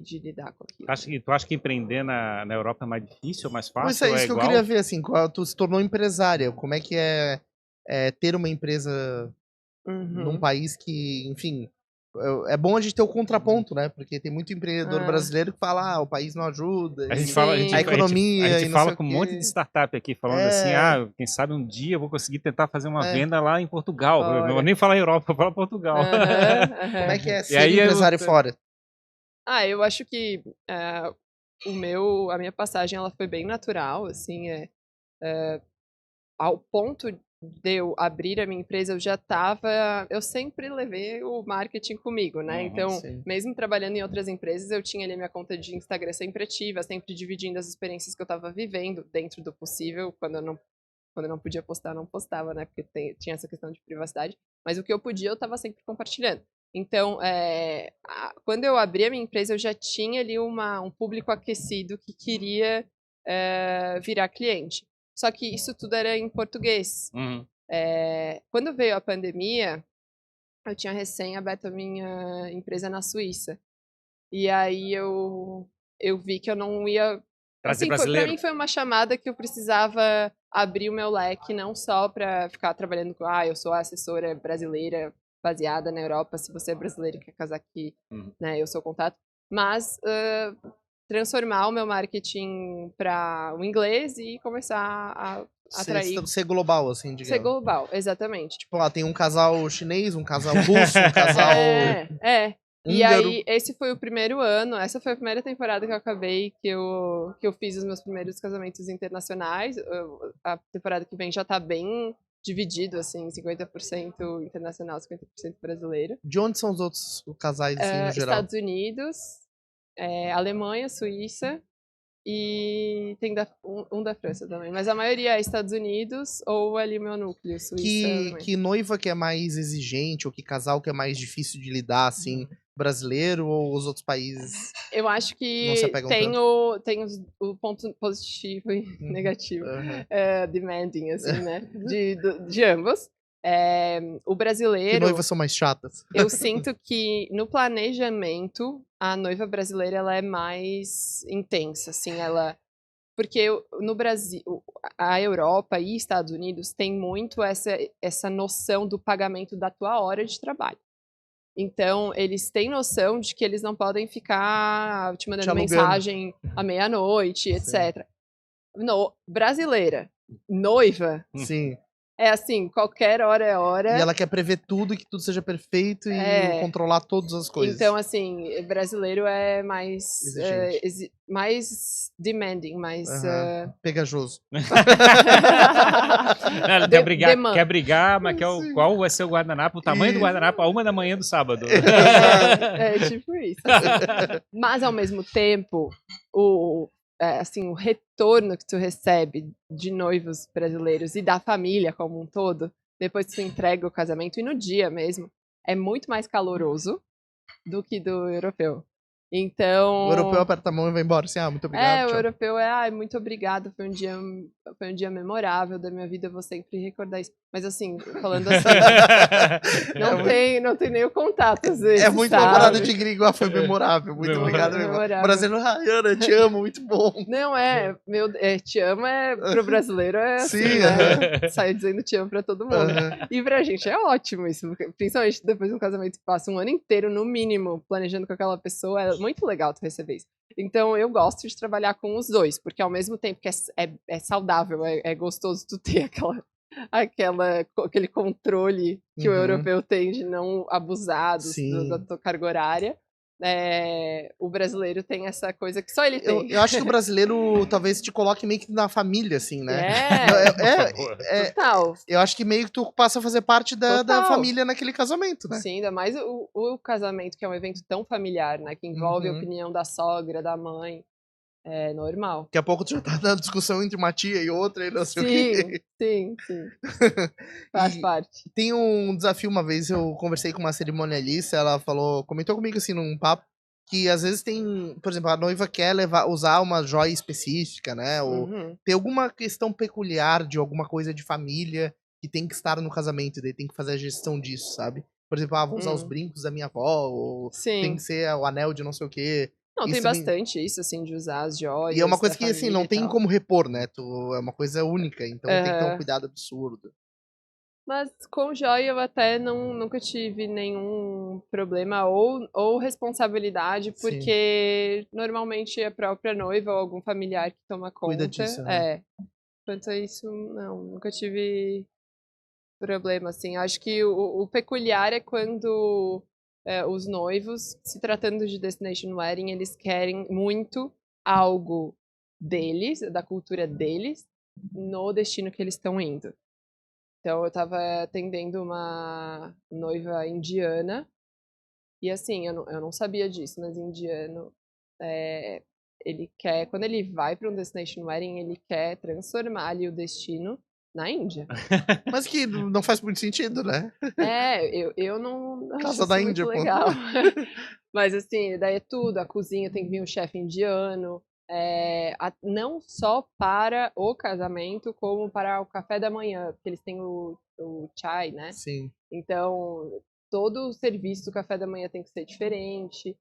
S1: de lidar com aquilo.
S2: Tu acha que empreender na Europa é mais difícil ou mais fácil?
S3: Mas é isso que
S2: igual?
S3: eu queria ver, assim, tu se tornou empresária, como é que é ter uma empresa num país que, enfim, É bom a gente ter o contraponto, né? Porque tem muito empreendedor brasileiro que fala, o país não ajuda.
S2: A gente
S1: Sim.
S2: fala,
S3: a economia
S2: a
S3: e
S2: gente
S3: não
S2: fala
S3: sei
S2: com
S3: o
S2: um
S3: quê.
S2: monte de startup aqui, falando assim, quem sabe um dia eu vou conseguir tentar fazer uma venda lá em Portugal. Eu não vou nem falar Europa, eu falo Portugal.
S3: Como é que é
S2: E
S3: ser
S2: aí
S3: empresário fora?
S1: Eu acho que a minha passagem ela foi bem natural, assim, ao ponto de eu abrir a minha empresa, eu sempre levei o marketing comigo, né? Então,
S3: sim.
S1: mesmo trabalhando em outras empresas, eu tinha ali minha conta de Instagram sempre ativa, sempre dividindo as experiências que eu estava vivendo dentro do possível. Quando eu não podia postar, não postava, né? Porque tinha essa questão de privacidade. Mas o que eu podia, eu estava sempre compartilhando. Então, quando eu abri a minha empresa, eu já tinha ali um público aquecido que queria virar cliente. Só que isso tudo era em português. Quando veio a pandemia, eu tinha recém aberto a minha empresa na Suíça. E aí eu vi que eu não ia...
S2: Trazer
S1: Assim, pra
S2: brasileiro.
S1: mim foi uma chamada que eu precisava abrir o meu leque, não só para ficar trabalhando com, eu sou a assessora brasileira baseada na Europa, se você é brasileiro e quer casar aqui, né, eu sou o contato, mas transformar o meu marketing para o inglês e começar a atrair...
S3: Ser global, assim, digamos.
S1: Ser global, exatamente.
S3: Tipo, lá tem um casal chinês, um casal russo, um casal
S1: E
S3: húngaro.
S1: aí, esse foi o primeiro ano, essa foi a primeira temporada que eu acabei, que eu fiz os meus primeiros casamentos internacionais. A temporada que vem já tá bem dividido, assim, 50% internacional, 50% brasileiro.
S3: De onde são os outros casais, assim, no geral?
S1: Estados Unidos, Alemanha, Suíça e tem um da França também. Mas a maioria é Estados Unidos ou ali o meu núcleo, Suíça.
S3: Que noiva que é mais exigente ou que casal que é mais difícil de lidar, assim, brasileiro ou os outros países?
S1: Eu acho que
S3: não se apegam
S1: tem
S3: tanto?
S1: o ponto positivo e negativo, demanding, assim, né? De ambos. O
S3: Que
S1: brasileiro,
S3: noivas são mais chatas?
S1: eu sinto que no planejamento, a noiva brasileira ela é mais intensa, assim, porque no Brasil, a Europa e Estados Unidos tem muito essa noção do pagamento da tua hora de trabalho. Então, eles têm noção de que eles não podem ficar te mandando mensagem à meia-noite, etc. Brasileira, noiva,
S3: Sim.
S1: é assim, qualquer hora é hora.
S3: E ela quer prever tudo, que tudo seja perfeito e controlar todas as coisas.
S1: Então, assim, brasileiro é mais... mais demanding, mais...
S3: pegajoso.
S2: Quer brigar, mas qual vai ser o guardanapo, o tamanho do guardanapo, a 1h do sábado.
S1: Tipo isso. Assim. Mas, ao mesmo tempo, o retorno que tu recebe de noivos brasileiros e da família como um todo, depois que tu entrega o casamento, e no dia mesmo, é muito mais caloroso do que do europeu. Então...
S3: O europeu aperta a mão e vai embora, assim, muito obrigado,
S1: o europeu muito obrigado, foi um dia memorável da minha vida, eu vou sempre recordar isso. Mas assim, falando assim, não tem nem o contato, às vezes,
S3: muito uma parada de gringo, foi memorável, muito obrigado. Brasileiro, Ana, te amo, muito bom.
S1: Não, te amo pro brasileiro
S3: Sim,
S1: assim, né? Sai dizendo te amo pra todo mundo. E pra gente é ótimo isso, principalmente depois de um casamento que passa um ano inteiro, no mínimo, planejando com aquela pessoa, é muito legal tu receber isso. Então, eu gosto de trabalhar com os dois, porque ao mesmo tempo que é saudável, é gostoso tu ter aquele controle que o europeu tem de não abusar da tua carga horária. O brasileiro tem essa coisa que só ele tem.
S3: Eu acho que o brasileiro talvez te coloque meio que na família, assim, né?
S1: Total.
S3: Eu acho que meio que tu passa a fazer parte da família naquele casamento, né?
S1: Sim, ainda mais o casamento, que é um evento tão familiar, né? Que envolve a opinião da sogra, da mãe. É normal.
S3: Daqui a pouco tu já tá na discussão entre uma tia e outra e não sei o quê.
S1: Sim. Faz parte.
S3: Tem um desafio, uma vez eu conversei com uma cerimonialista, ela comentou comigo assim num papo, que às vezes tem, por exemplo, a noiva quer usar uma joia específica, né? Ou tem alguma questão peculiar de alguma coisa de família que tem que estar no casamento, daí tem que fazer a gestão disso, sabe? Por exemplo, vou usar os brincos da minha avó, ou tem que ser o anel de não sei o quê.
S1: Não, tem bastante isso, assim, de usar as joias.
S3: E é uma coisa que, assim, não tem como repor, né? É uma coisa única, então tem que ter um cuidado absurdo.
S1: Mas com joia eu até nunca tive nenhum problema ou responsabilidade,
S3: Sim.
S1: porque normalmente é a própria noiva ou algum familiar que toma
S3: Cuida
S1: conta.
S3: disso, né?
S1: Quanto a isso, não, nunca tive problema, assim. Acho que o peculiar é quando os noivos, se tratando de Destination Wedding, eles querem muito algo deles, da cultura deles, no destino que eles estão indo. Então, eu estava atendendo uma noiva indiana, e assim, eu não sabia disso, mas indiano, ele quer, quando ele vai para um Destination Wedding, ele quer transformar ali o destino na Índia.
S3: Mas que não faz muito sentido, né?
S1: Eu não acho
S3: Casa
S1: isso
S3: da
S1: muito
S3: Índia, pô.
S1: legal. Mas assim, daí é tudo, a cozinha tem que vir um chefe indiano, não só para o casamento, como para o café da manhã, porque eles têm o chai, né?
S3: Sim.
S1: Então, todo o serviço do café da manhã tem que ser diferente,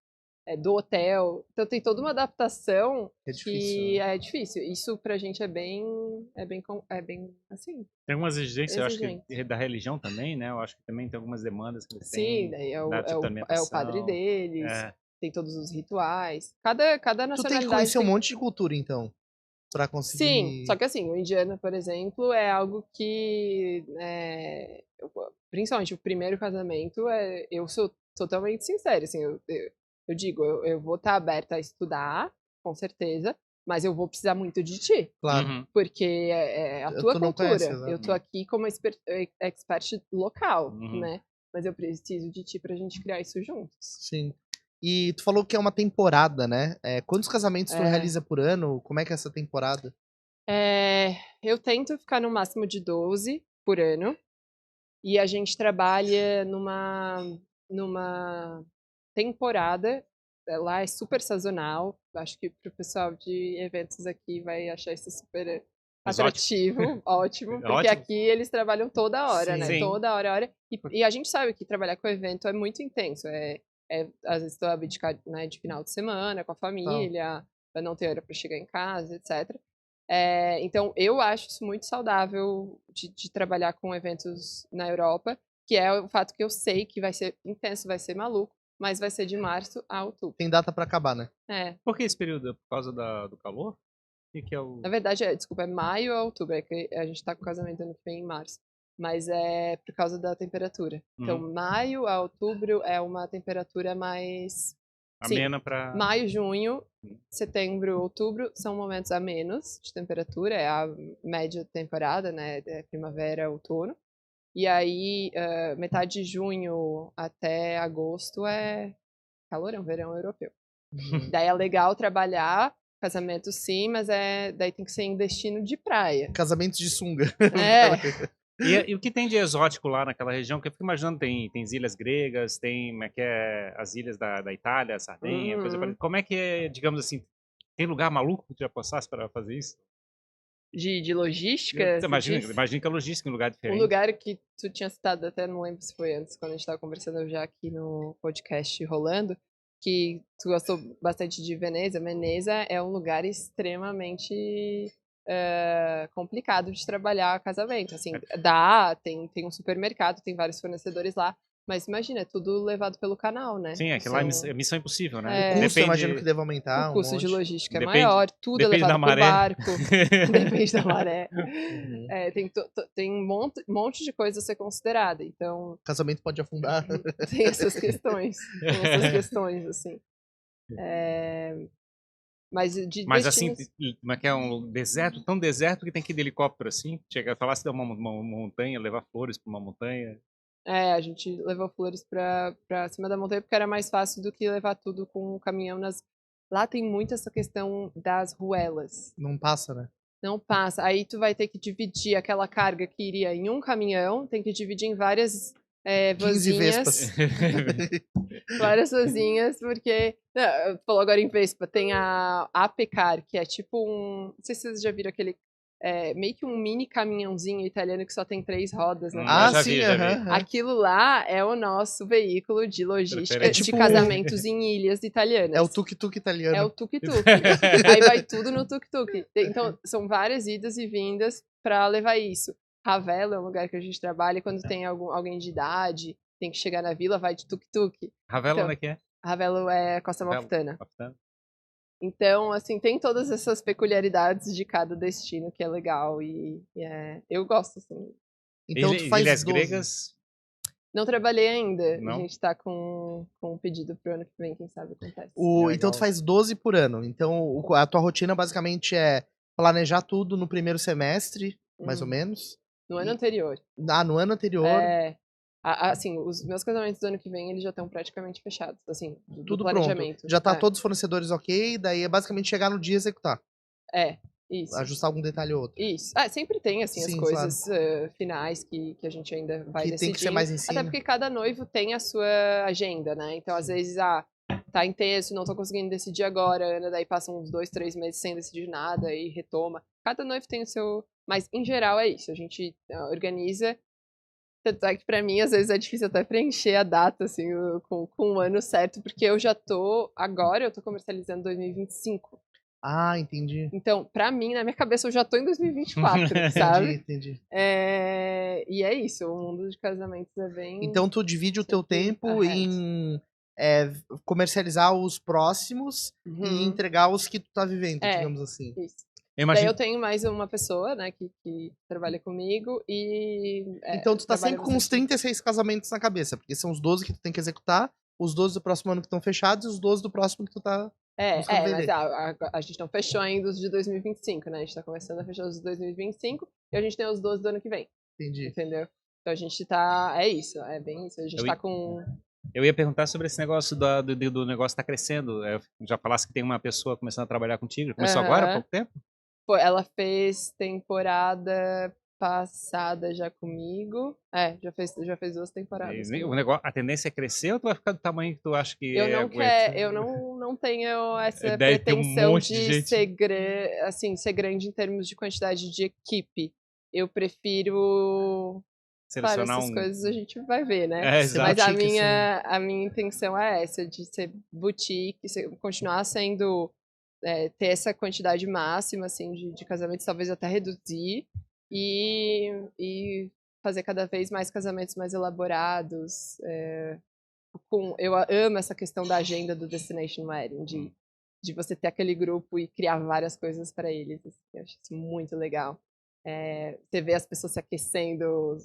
S1: do hotel. Então tem toda uma adaptação
S3: É difícil,
S1: que
S3: né?
S1: é difícil. Isso pra gente é bem assim,
S2: Tem algumas exigências, eu acho
S1: exigente.
S2: que da religião também, né? Eu acho que também tem algumas demandas que eles
S1: Sim,
S2: têm,
S1: daí
S2: da tipo de
S1: é o padre
S2: alimentação.
S1: deles,
S2: É.
S1: tem todos os rituais. Cada
S3: Tu tem que
S1: nacionalidade
S3: conhecer um
S1: tem.
S3: monte de cultura, então, pra
S1: Sim,
S3: conseguir...
S1: só que assim, o indiano, por exemplo, é algo que, principalmente o primeiro casamento, eu sou totalmente sincera, assim, eu digo, eu vou estar aberta a estudar, com certeza, mas eu vou precisar muito de ti,
S3: Claro,
S2: Uhum.
S1: porque é a tua
S3: tu não conhece,
S1: cultura.
S3: exato.
S1: Eu tô aqui como expert local,
S2: Uhum.
S1: né? Mas eu preciso de ti pra gente criar isso juntos.
S3: Sim. E tu falou que é uma temporada, né? Quantos casamentos tu
S1: É.
S3: realiza por ano? Como é que é essa temporada?
S1: Eu tento ficar no máximo de 12 por ano. E a gente trabalha numa temporada. Lá é super sazonal. Acho que pro pessoal de eventos aqui vai achar isso super atrativo, ótimo, porque
S2: Ótimo.
S1: aqui eles trabalham toda hora, né?
S2: Sim.
S1: Toda hora. E a gente sabe que trabalhar com evento é muito intenso. Às vezes tu abdicar, né, de final de semana com a família, pra não ter hora para chegar em casa, etc. Então, eu acho isso muito saudável de trabalhar com eventos na Europa, que é o fato que eu sei que vai ser intenso, vai ser maluco, mas vai ser de março a outubro.
S3: Tem data pra acabar, né?
S2: Por que esse período? É por causa do calor? O que é o...
S1: Na verdade, desculpa, é maio a outubro, é que a gente tá com o casamento ano que vem em março. Mas é por causa da temperatura. Então, maio a outubro é uma temperatura mais... Sim,
S2: amena pra...
S1: maio, junho, setembro, outubro são momentos a menos de temperatura, é a média temporada, né? É primavera, outono. E aí, metade de junho até agosto é calorão, verão europeu. Daí é legal trabalhar, casamento sim, mas daí tem que ser em destino de praia.
S3: Casamentos de sunga.
S2: E o que tem de exótico lá naquela região? Porque eu fico imaginando, tem as ilhas gregas, tem como é que é, as ilhas da Itália, Sardenha, coisa parecida. Como é que é, digamos assim, tem lugar maluco que tu já passasse para fazer isso?
S1: De logística?
S2: Imagina que a logística em um lugar diferente.
S1: Um lugar que tu tinha citado, até não lembro se foi antes, quando a gente estava conversando já aqui no podcast rolando, que tu gostou bastante de Veneza. Veneza é um lugar extremamente complicado de trabalhar casamento. Assim, tem um supermercado, tem vários fornecedores lá, mas imagina, é tudo levado pelo canal, né?
S2: Sim, aquilo lá é missão impossível, né?
S3: O custo, eu imagino que deve aumentar.
S1: O custo de logística é
S2: Depende-
S1: maior, tudo é
S2: depende
S1: levado
S2: da
S1: por
S2: maré.
S1: barco. Depende da maré.
S3: Uhum.
S1: Tem um monte de coisa a ser considerada. Então,
S3: Casamento pode afundar.
S1: tem essas questões. Tem essas questões, assim. Mas
S2: Mas
S1: destinos...
S2: assim, como é que é um deserto, tão deserto que tem que ir de helicóptero assim? Chega a falar se dá uma montanha, levar flores para uma montanha.
S1: A gente levou flores pra cima da montanha porque era mais fácil do que levar tudo com o caminhão nas... Lá tem muito essa questão das ruelas.
S3: Não passa, né?
S1: Não passa. Aí tu vai ter que dividir aquela carga que iria em um caminhão, tem que dividir em várias
S3: 15 vespas.
S1: várias vasinhas, porque... Não, falou agora em Vespa, tem a Apecar, que é tipo não sei se vocês já viram aquele... meio que um mini caminhãozinho italiano que só tem 3 rodas, né?
S2: Já vi.
S1: Aquilo lá é o nosso veículo de logística,
S2: É
S1: de
S3: tipo
S1: casamentos em ilhas italianas.
S3: É o tuk-tuk italiano.
S1: É o tuk-tuk. Aí vai tudo no tuk-tuk. Então, são várias idas e vindas para levar isso. Ravelo é um lugar que a gente trabalha e quando tem alguém de idade, tem que chegar na vila, vai de tuk-tuk.
S2: Ravelo,
S1: Então,
S2: onde é que é?
S1: Ravelo é Costa
S2: Ravelo,
S1: Amalfitana.
S2: Amalfitana.
S1: Então, assim, tem todas essas peculiaridades de cada destino que é legal eu gosto, assim.
S3: Então tu faz
S2: Ilhas
S3: 12.
S2: Gregas,
S1: Não trabalhei ainda, a
S2: não?
S1: gente tá com um pedido pro ano que vem, quem sabe acontece.
S3: Então tu faz 12 por ano. Então a tua rotina basicamente é planejar tudo no primeiro semestre, mais ou menos.
S1: No ano anterior.
S3: No ano anterior,
S1: Assim, os meus casamentos do ano que vem, eles já estão praticamente fechados, assim, do
S3: tudo pronto.
S1: planejamento.
S3: Já tá todos os fornecedores ok, daí é basicamente chegar no dia e executar.
S1: Isso.
S3: Ajustar algum detalhe ou outro.
S1: Isso. Sempre tem, assim, as
S3: Sim,
S1: coisas finais que a gente ainda vai
S3: Que
S1: decidindo.
S3: tem que ser mais em
S1: Até
S3: cima.
S1: porque cada noivo tem a sua agenda, né? Então, às vezes, tá intenso, não tô conseguindo decidir agora, Ana, daí passam uns 2, 3 meses sem decidir nada e retoma. Cada noivo tem o seu... Mas, em geral, é isso. A gente organiza. Tanto é que pra mim, às vezes, é difícil até preencher a data, assim, com o ano certo, porque agora eu tô comercializando 2025.
S3: Ah, entendi.
S1: Então, pra mim, na minha cabeça, eu já tô em 2024, sabe?
S3: Entendi.
S1: E é isso, o mundo de casamentos é bem...
S3: Então tu divide o teu
S1: sempre
S3: tempo
S1: ahead.
S3: em comercializar os próximos e entregar os que tu tá vivendo, digamos assim.
S1: Isso.
S2: Eu
S1: Daí
S2: imagino.
S1: eu tenho mais uma pessoa, né, que trabalha comigo e...
S3: Então tu tá
S1: trabalha
S3: sempre com uns
S1: bastante.
S3: 36 casamentos na cabeça, porque são os 12 que tu tem que executar, os 12 do próximo ano que estão fechados e os 12 do próximo que tu tá buscando
S1: Mas
S3: vender.
S1: a gente não fechou ainda os de 2025, né? A gente tá começando a fechar os de 2025 e a gente tem os 12 do ano que vem.
S3: Entendi.
S1: Entendeu? Então a gente tá... É isso, é bem isso. A gente tá com...
S2: Eu ia perguntar sobre esse negócio do negócio estar crescendo. Já falasse que tem uma pessoa começando a trabalhar contigo. Começou agora, há pouco tempo?
S1: Pô, ela fez temporada passada já comigo. Já fez 2 temporadas.
S2: A tendência é crescer ou tu vai ficar do tamanho que tu acha que
S1: Eu
S2: aguenta?
S1: não tenho essa
S2: Deve ter um
S1: pretensão
S2: monte de
S1: de
S2: gente.
S1: ser grande em termos de quantidade de equipe. Eu prefiro... Claro,
S2: Selecionar
S1: essas
S2: um.
S1: coisas a gente vai ver, né?
S3: Ser
S1: Mas
S2: Exato.
S3: boutique,
S1: a minha intenção é essa, de ser boutique, continuar sendo, ter essa quantidade máxima, assim, de casamentos, talvez até reduzir, e fazer cada vez mais casamentos mais elaborados. Eu amo essa questão da agenda do Destination Wedding, de você ter aquele grupo e criar várias coisas para eles. Assim, eu acho isso muito legal. Você vê as pessoas se aquecendo,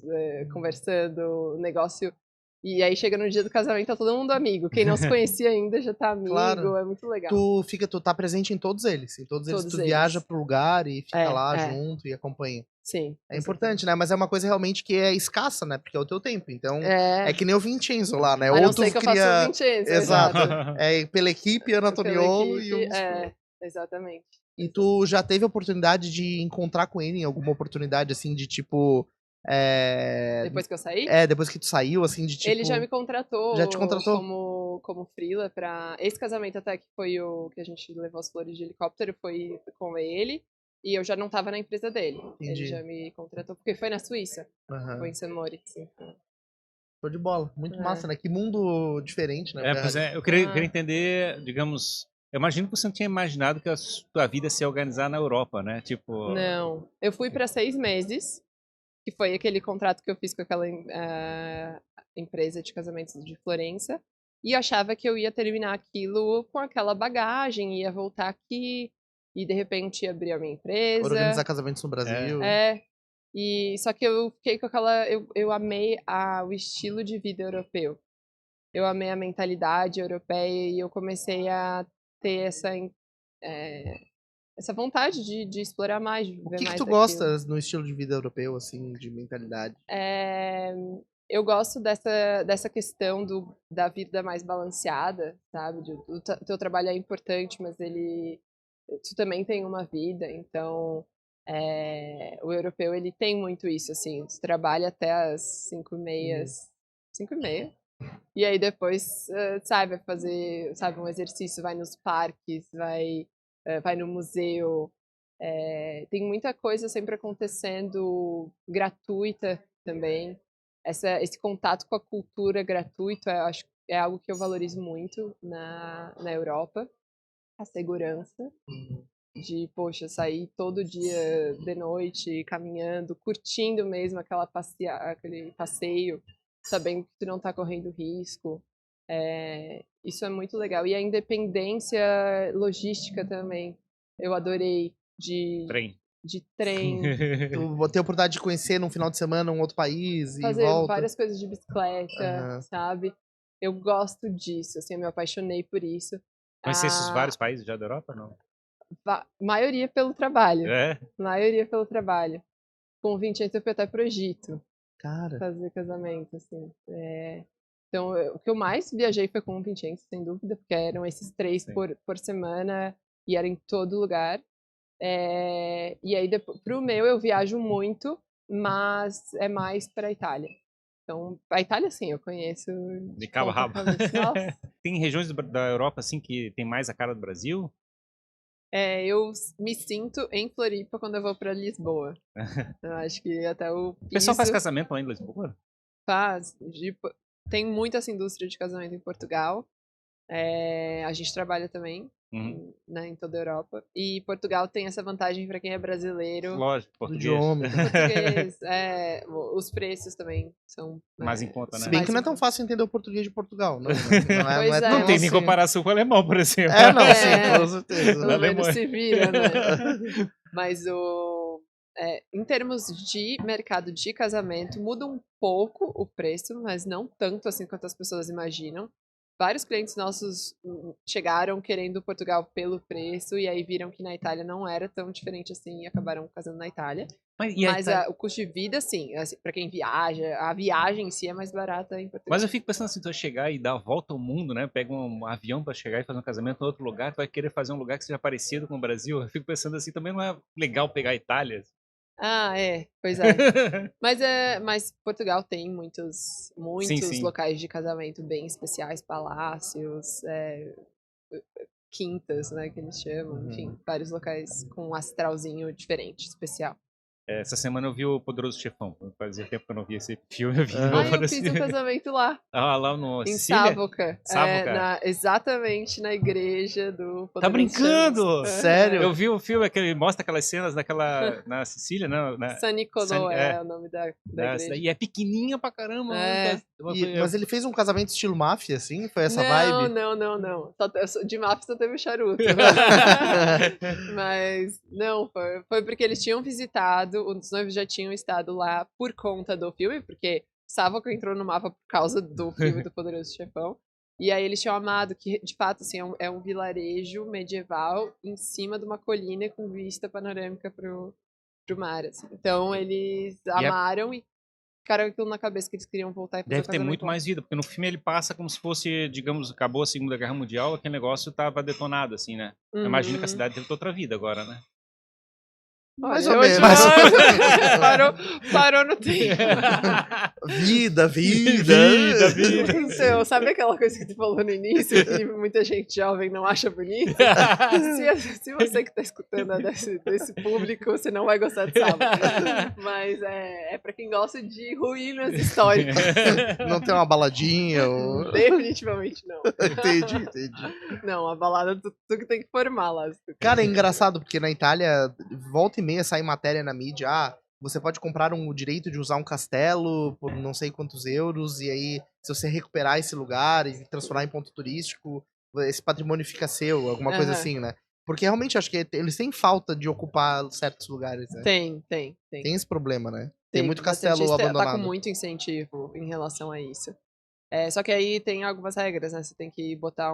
S1: conversando, o negócio. E aí chega no dia do casamento, tá todo mundo amigo. Quem não se conhecia ainda já tá amigo,
S3: Claro.
S1: é muito legal.
S3: Tu tá presente em todos eles. Em todos eles
S1: Todos
S3: tu
S1: eles.
S3: viaja pro lugar e fica lá
S1: É.
S3: junto e acompanha.
S1: Sim.
S3: É importante, né? Mas é uma coisa realmente que é escassa, né? Porque é o teu tempo. Então, é que nem o Vincenzo lá, né?
S1: A
S3: Ou
S1: não
S3: tu
S1: ser que eu faça
S3: cria...
S1: o Vincenzo,
S3: Exato.
S1: exato.
S3: Pela equipe, Ana
S1: Pela
S3: Antoniolo e
S1: equipe,
S3: os...
S1: exatamente.
S3: E tu já teve a oportunidade de encontrar com ele em alguma oportunidade, assim, de tipo...
S1: Depois que eu saí?
S3: Depois que tu saiu, assim, de tipo...
S1: Ele já me contratou,
S3: Já te contratou?
S1: como freela pra... Esse casamento até que foi o que a gente levou as flores de helicóptero, foi com ele. E eu já não tava na empresa dele.
S3: Entendi.
S1: Ele já me contratou, porque foi na Suíça. Foi em St. Moritz.
S3: Show de bola. Muito massa, né? Que mundo diferente, né?
S2: Pois é. Eu queria entender, digamos... Eu imagino que você não tinha imaginado que a tua vida se ia organizar na Europa, né? Tipo...
S1: Não. Eu fui para 6 meses, que foi aquele contrato que eu fiz com aquela empresa de casamentos de Florença. E eu achava que eu ia terminar aquilo com aquela bagagem, ia voltar aqui e de repente ia abrir a minha empresa.
S3: Organizar casamentos no Brasil.
S1: E só que eu fiquei com aquela... Eu amei o estilo de vida europeu. Eu amei a mentalidade europeia e eu comecei a ter essa vontade de explorar mais, de
S3: O
S1: ver
S3: que
S1: mais
S3: tu
S1: daquilo.
S3: gosta no estilo de vida europeu, assim, de mentalidade?
S1: Eu gosto dessa questão da vida mais balanceada, sabe? O teu trabalho é importante, mas tu também tem uma vida, então o europeu ele tem muito isso, assim, tu trabalha até as 5h30, 5h30, e aí depois, vai fazer, sabe, um exercício, vai nos parques, vai no museu, tem muita coisa sempre acontecendo gratuita também. Esse contato com a cultura gratuito, eu acho que é algo que eu valorizo muito na Europa. A segurança. poxa, sair todo dia de noite, caminhando, curtindo mesmo aquele passeio, sabendo que tu não tá correndo risco. Isso é muito legal. E a independência logística também. Eu adorei de trem.
S3: Tu ter a oportunidade de conhecer num final de semana um outro país
S1: Fazer
S3: e volta.
S1: várias coisas de bicicleta, sabe? Eu gosto disso, assim, eu me apaixonei por isso.
S2: Conhecesse os vários países já da Europa, não?
S1: Maioria pelo trabalho.
S2: É?
S1: Maioria pelo trabalho. Com 20 anos eu fui até pro Egito.
S3: Cara.
S1: Fazer casamento, assim. Então, o que eu mais viajei foi com 20 anos, sem dúvida, porque eram esses 3 por semana e era em todo lugar. E aí, pro meu, eu viajo muito, mas é mais pra Itália. Então, a Itália, sim, eu conheço
S2: de cabo a rabo.
S1: Nossa.
S2: Tem regiões da Europa, assim, que tem mais a cara do Brasil?
S1: Eu me sinto em Floripa quando eu vou pra Lisboa. Eu acho que até o piso...
S2: O pessoal faz casamento lá em Lisboa?
S1: Faz. Tem muita essa indústria de casamento em Portugal. A gente trabalha também, né, em toda a Europa. E Portugal tem essa vantagem para quem é brasileiro.
S2: Lógico, português.
S1: Português, os preços também são
S2: mais em conta, né?
S3: Se bem que não é tão fácil entender o português de Portugal. Não
S2: não tem nem comparação com o alemão, por exemplo.
S3: Sim, com certeza.
S1: Pelo menos se vira, né? Mas em termos de mercado de casamento, muda um pouco o preço, mas não tanto assim quanto as pessoas imaginam. Vários clientes nossos chegaram querendo Portugal pelo preço e aí viram que na Itália não era tão diferente assim e acabaram casando na Itália. Mas o custo de vida, sim, assim, para quem viaja, a viagem em si é mais barata em Portugal.
S2: Mas eu fico pensando assim, tu vai chegar e dar a volta ao mundo, né? Pega um avião para chegar e fazer um casamento em outro lugar, tu vai querer fazer um lugar que seja parecido com o Brasil. Eu fico pensando assim, também não é legal pegar a Itália?
S1: Pois é. Mas Portugal tem muitos
S2: sim.
S1: locais de casamento bem especiais, palácios, quintas, né, que eles chamam, enfim, vários locais com um astralzinho diferente, especial.
S2: Essa semana eu vi o Poderoso Chefão. Fazia tempo que eu não via esse filme. Eu
S1: fiz um casamento lá.
S2: Lá no
S1: em
S2: Sicília?
S1: Sávoca. Exatamente na igreja do Poderoso
S2: Tá brincando?
S3: Sério?
S2: Eu vi o filme que ele mostra aquelas cenas na Sicília, né?
S1: San Nicolò é o nome da igreja.
S2: E é pequenininha pra caramba.
S3: Mas ele fez um casamento estilo máfia, assim? Foi essa vibe?
S1: Não. De máfia só teve o charuto. Mas não, foi porque eles tinham visitado, os noivos já tinham estado lá por conta do filme, porque Sávoca entrou no mapa por causa do filme do Poderoso Chefão. E aí eles tinham amado, que de fato assim, é um vilarejo medieval em cima de uma colina com vista panorâmica pro mar. Assim. Então eles amaram e ficaram aquilo na cabeça que eles queriam voltar e fazer
S2: Deve ter muito mais vida, porque no filme ele passa como se fosse, digamos, acabou a Segunda Guerra Mundial, aquele negócio tava detonado, assim, né? Eu imagino que a cidade teve outra vida agora, né?
S3: Mais ou menos.
S1: Parou no tempo.
S3: Vida.
S1: Então, sabe aquela coisa que tu falou no início, que muita gente jovem não acha bonita? Se você que tá escutando é desse público, você não vai gostar de sábado. Mas é pra quem gosta de ruínas históricas.
S3: Não tem uma baladinha? Ou...
S1: Definitivamente não.
S3: Entendi.
S1: Não, a balada tu que tem que formar lá.
S3: Cara, é engraçado, porque na Itália, volta e meia sai matéria na mídia, você pode comprar o direito de usar um castelo por não sei quantos euros, e aí, se você recuperar esse lugar e transformar em ponto turístico, esse patrimônio fica seu, alguma coisa assim, né? Porque realmente acho que eles têm falta de ocupar certos lugares, né?
S1: Tem.
S3: Tem esse problema, né? Tem muito castelo abandonado.
S1: Tá com muito incentivo em relação a isso. Só que aí tem algumas regras, né? Você tem que botar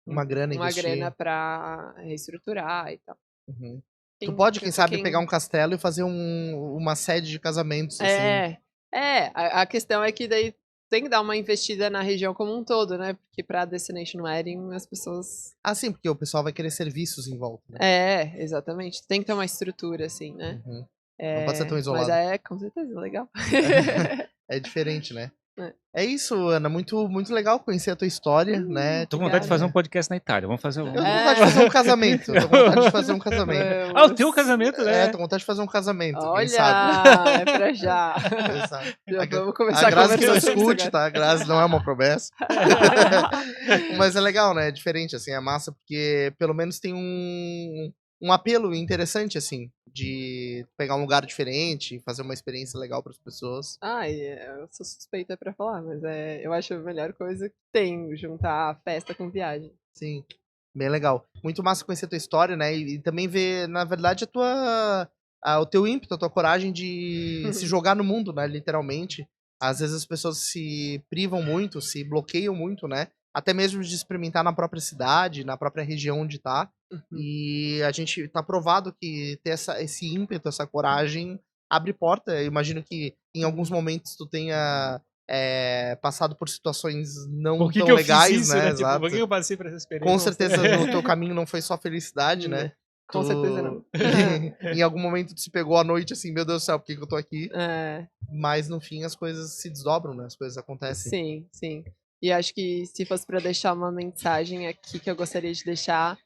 S3: uma grana
S1: pra reestruturar e tal.
S3: Uhum. Tu pode, quem sabe, pegar um castelo e fazer uma sede de casamentos, assim.
S1: A questão é que daí tem que dar uma investida na região como um todo, né? Porque pra Destination Wedding as pessoas...
S3: Sim, porque o pessoal vai querer serviços em volta, né?
S1: Exatamente. Tem que ter uma estrutura, assim, né?
S3: Uhum. Não pode ser tão isolado.
S1: Mas com certeza, legal.
S3: É diferente, né? É isso, Ana. Muito, muito legal conhecer a tua história, né?
S2: Tô com vontade de fazer um podcast na Itália. Vamos fazer
S3: Eu tô com vontade de fazer um casamento.
S2: O teu casamento, né?
S3: Tô com vontade de fazer um casamento.
S1: Olha,
S3: quem sabe?
S1: É pra já. Já vamos começar
S3: a Grazi
S1: a
S3: que não escute, tá? A Grazi não é uma promessa. Mas é legal, né? É diferente, assim, é massa, porque pelo menos tem um apelo interessante, assim, de pegar um lugar diferente, fazer uma experiência legal para as pessoas.
S1: Eu sou suspeita pra falar, mas eu acho a melhor coisa que tem, juntar a festa com viagem.
S3: Sim, bem legal. Muito massa conhecer a tua história, né? E também ver, na verdade, o teu ímpeto, a tua coragem de se jogar no mundo, né? Literalmente. Às vezes as pessoas se privam muito, se bloqueiam muito, né? Até mesmo de experimentar na própria cidade, na própria região onde tá. E a gente tá provado que ter esse ímpeto, essa coragem, abre porta. Eu imagino que em alguns momentos tu tenha passado por situações não tão legais,
S2: fiz isso,
S3: né?
S2: Tipo,
S3: Exato.
S2: por que eu passei por essa experiência?
S3: Com certeza no teu caminho não foi só felicidade, né?
S1: Com certeza não.
S3: Em algum momento tu se pegou à noite assim, meu Deus do céu, por que eu tô aqui?
S1: É,
S3: Mas no fim as coisas se desdobram, né? As coisas acontecem.
S1: sim, sim. E acho que se fosse pra deixar uma mensagem aqui que eu gostaria de deixar,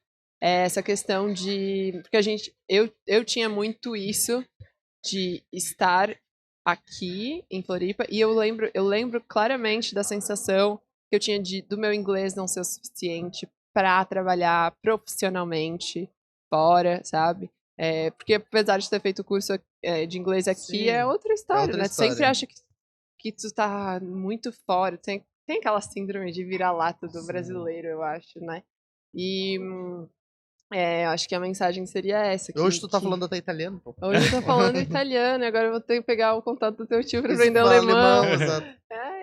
S1: é essa questão de... Porque eu tinha muito isso de estar aqui em Floripa, e eu lembro claramente da sensação que eu tinha do meu inglês não ser o suficiente pra trabalhar profissionalmente fora, sabe? Porque apesar de ter feito o curso de inglês aqui,
S3: Sim,
S1: é outra história,
S3: outra
S1: né? Tu
S3: história.
S1: sempre acha que tu tá muito fora, tem aquela síndrome de vira-lata do
S3: Sim.
S1: brasileiro, eu acho, né? E acho que a mensagem seria essa.
S3: Hoje tu tá falando até italiano, pô.
S1: Hoje eu tô falando italiano, agora eu vou ter que pegar o contato do teu tio pra
S3: Isso,
S1: aprender
S3: fala
S1: alemão.
S3: exato.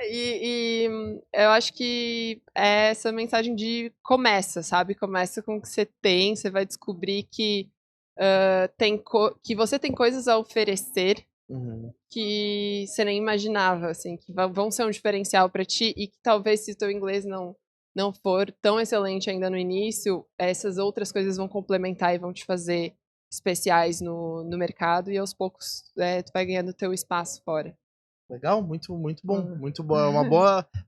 S1: E eu acho que é essa mensagem de começa, sabe? Começa com o que você tem, você vai descobrir que, que você tem coisas a oferecer que você nem imaginava, assim, que vão ser um diferencial pra ti e que talvez se o teu inglês não for tão excelente ainda no início, essas outras coisas vão complementar e vão te fazer especiais no mercado e aos poucos tu vai ganhando teu espaço fora.
S3: Legal, muito, muito bom. Muito boa.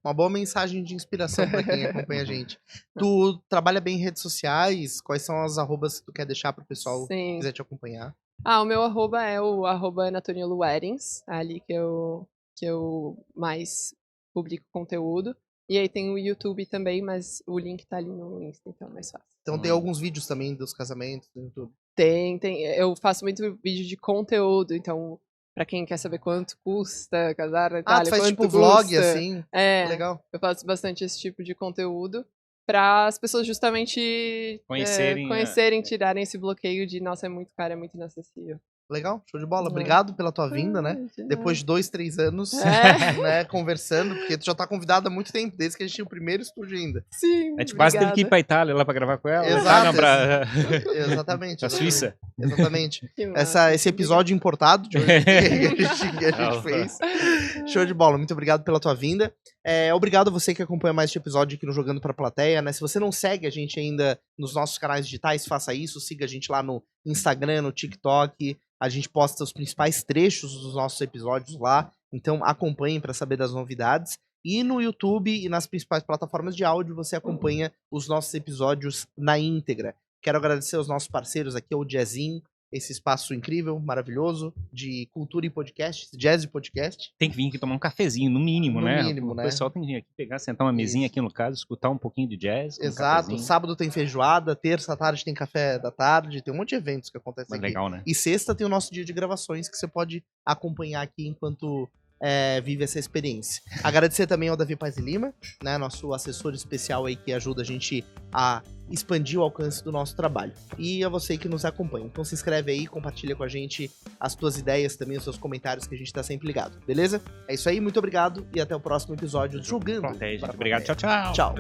S3: Uma boa mensagem de inspiração para quem acompanha a gente. Tu trabalha bem em redes sociais? Quais são as arrobas que tu quer deixar pro pessoal que quiser te acompanhar?
S1: O meu arroba é o @Anatoniolo Weddings, ali que eu mais publico conteúdo. E aí tem o YouTube também, mas o link tá ali no Insta, então é mais fácil.
S3: Então tem alguns vídeos também dos casamentos no YouTube?
S1: Tem. Eu faço muito vídeo de conteúdo, então pra quem quer saber quanto custa casar na Itália,
S3: tu faz
S1: quanto
S3: tipo vlog,
S1: custa,
S3: assim?
S1: Legal. Eu faço bastante esse tipo de conteúdo para as pessoas justamente conhecerem, tirarem esse bloqueio de, nossa, é muito caro, é muito inacessível.
S3: Legal, show de bola. Obrigado pela tua vinda, né? Depois de 2, 3 anos, né, conversando, porque tu já tá convidada há muito tempo, desde que a gente tinha o primeiro estúdio ainda.
S1: Sim,
S2: a gente quase teve que ir pra Itália lá pra gravar com ela.
S3: Exato.
S2: Exatamente. Pra Suíça.
S3: Exatamente. Esse episódio importado de hoje que a gente fez. Show de bola, muito obrigado pela tua vinda. Obrigado a você que acompanha mais este episódio aqui no Jogando Pra Plateia, né? Se você não segue a gente ainda nos nossos canais digitais, faça isso, siga a gente lá no Instagram, no TikTok. A gente posta os principais trechos dos nossos episódios lá, então acompanhem para saber das novidades. E no YouTube e nas principais plataformas de áudio você acompanha os nossos episódios na íntegra. Quero agradecer aos nossos parceiros aqui, ao Jazzin, esse espaço incrível, maravilhoso, de cultura e podcast, jazz e podcast.
S2: Tem que vir aqui tomar um cafezinho, no mínimo, né?
S3: No mínimo, né?
S2: O pessoal tem que vir aqui pegar, sentar uma mesinha aqui no caso, escutar um pouquinho de jazz.
S3: Exato, sábado tem feijoada, terça à tarde tem café da tarde, tem um monte de eventos que acontecem aqui.
S2: Legal, né?
S3: E sexta tem o nosso dia de gravações que você pode acompanhar aqui enquanto vive essa experiência. Agradecer também ao Davi Paz e Lima, né, nosso assessor especial aí que ajuda a gente a expandir o alcance do nosso trabalho. E a você que nos acompanha. Então se inscreve aí, compartilha com a gente as tuas ideias também, os seus comentários, que a gente tá sempre ligado, beleza? É isso aí, muito obrigado e até o próximo episódio do Jogando.
S2: Obrigado, tchau, tchau.
S3: Tchau.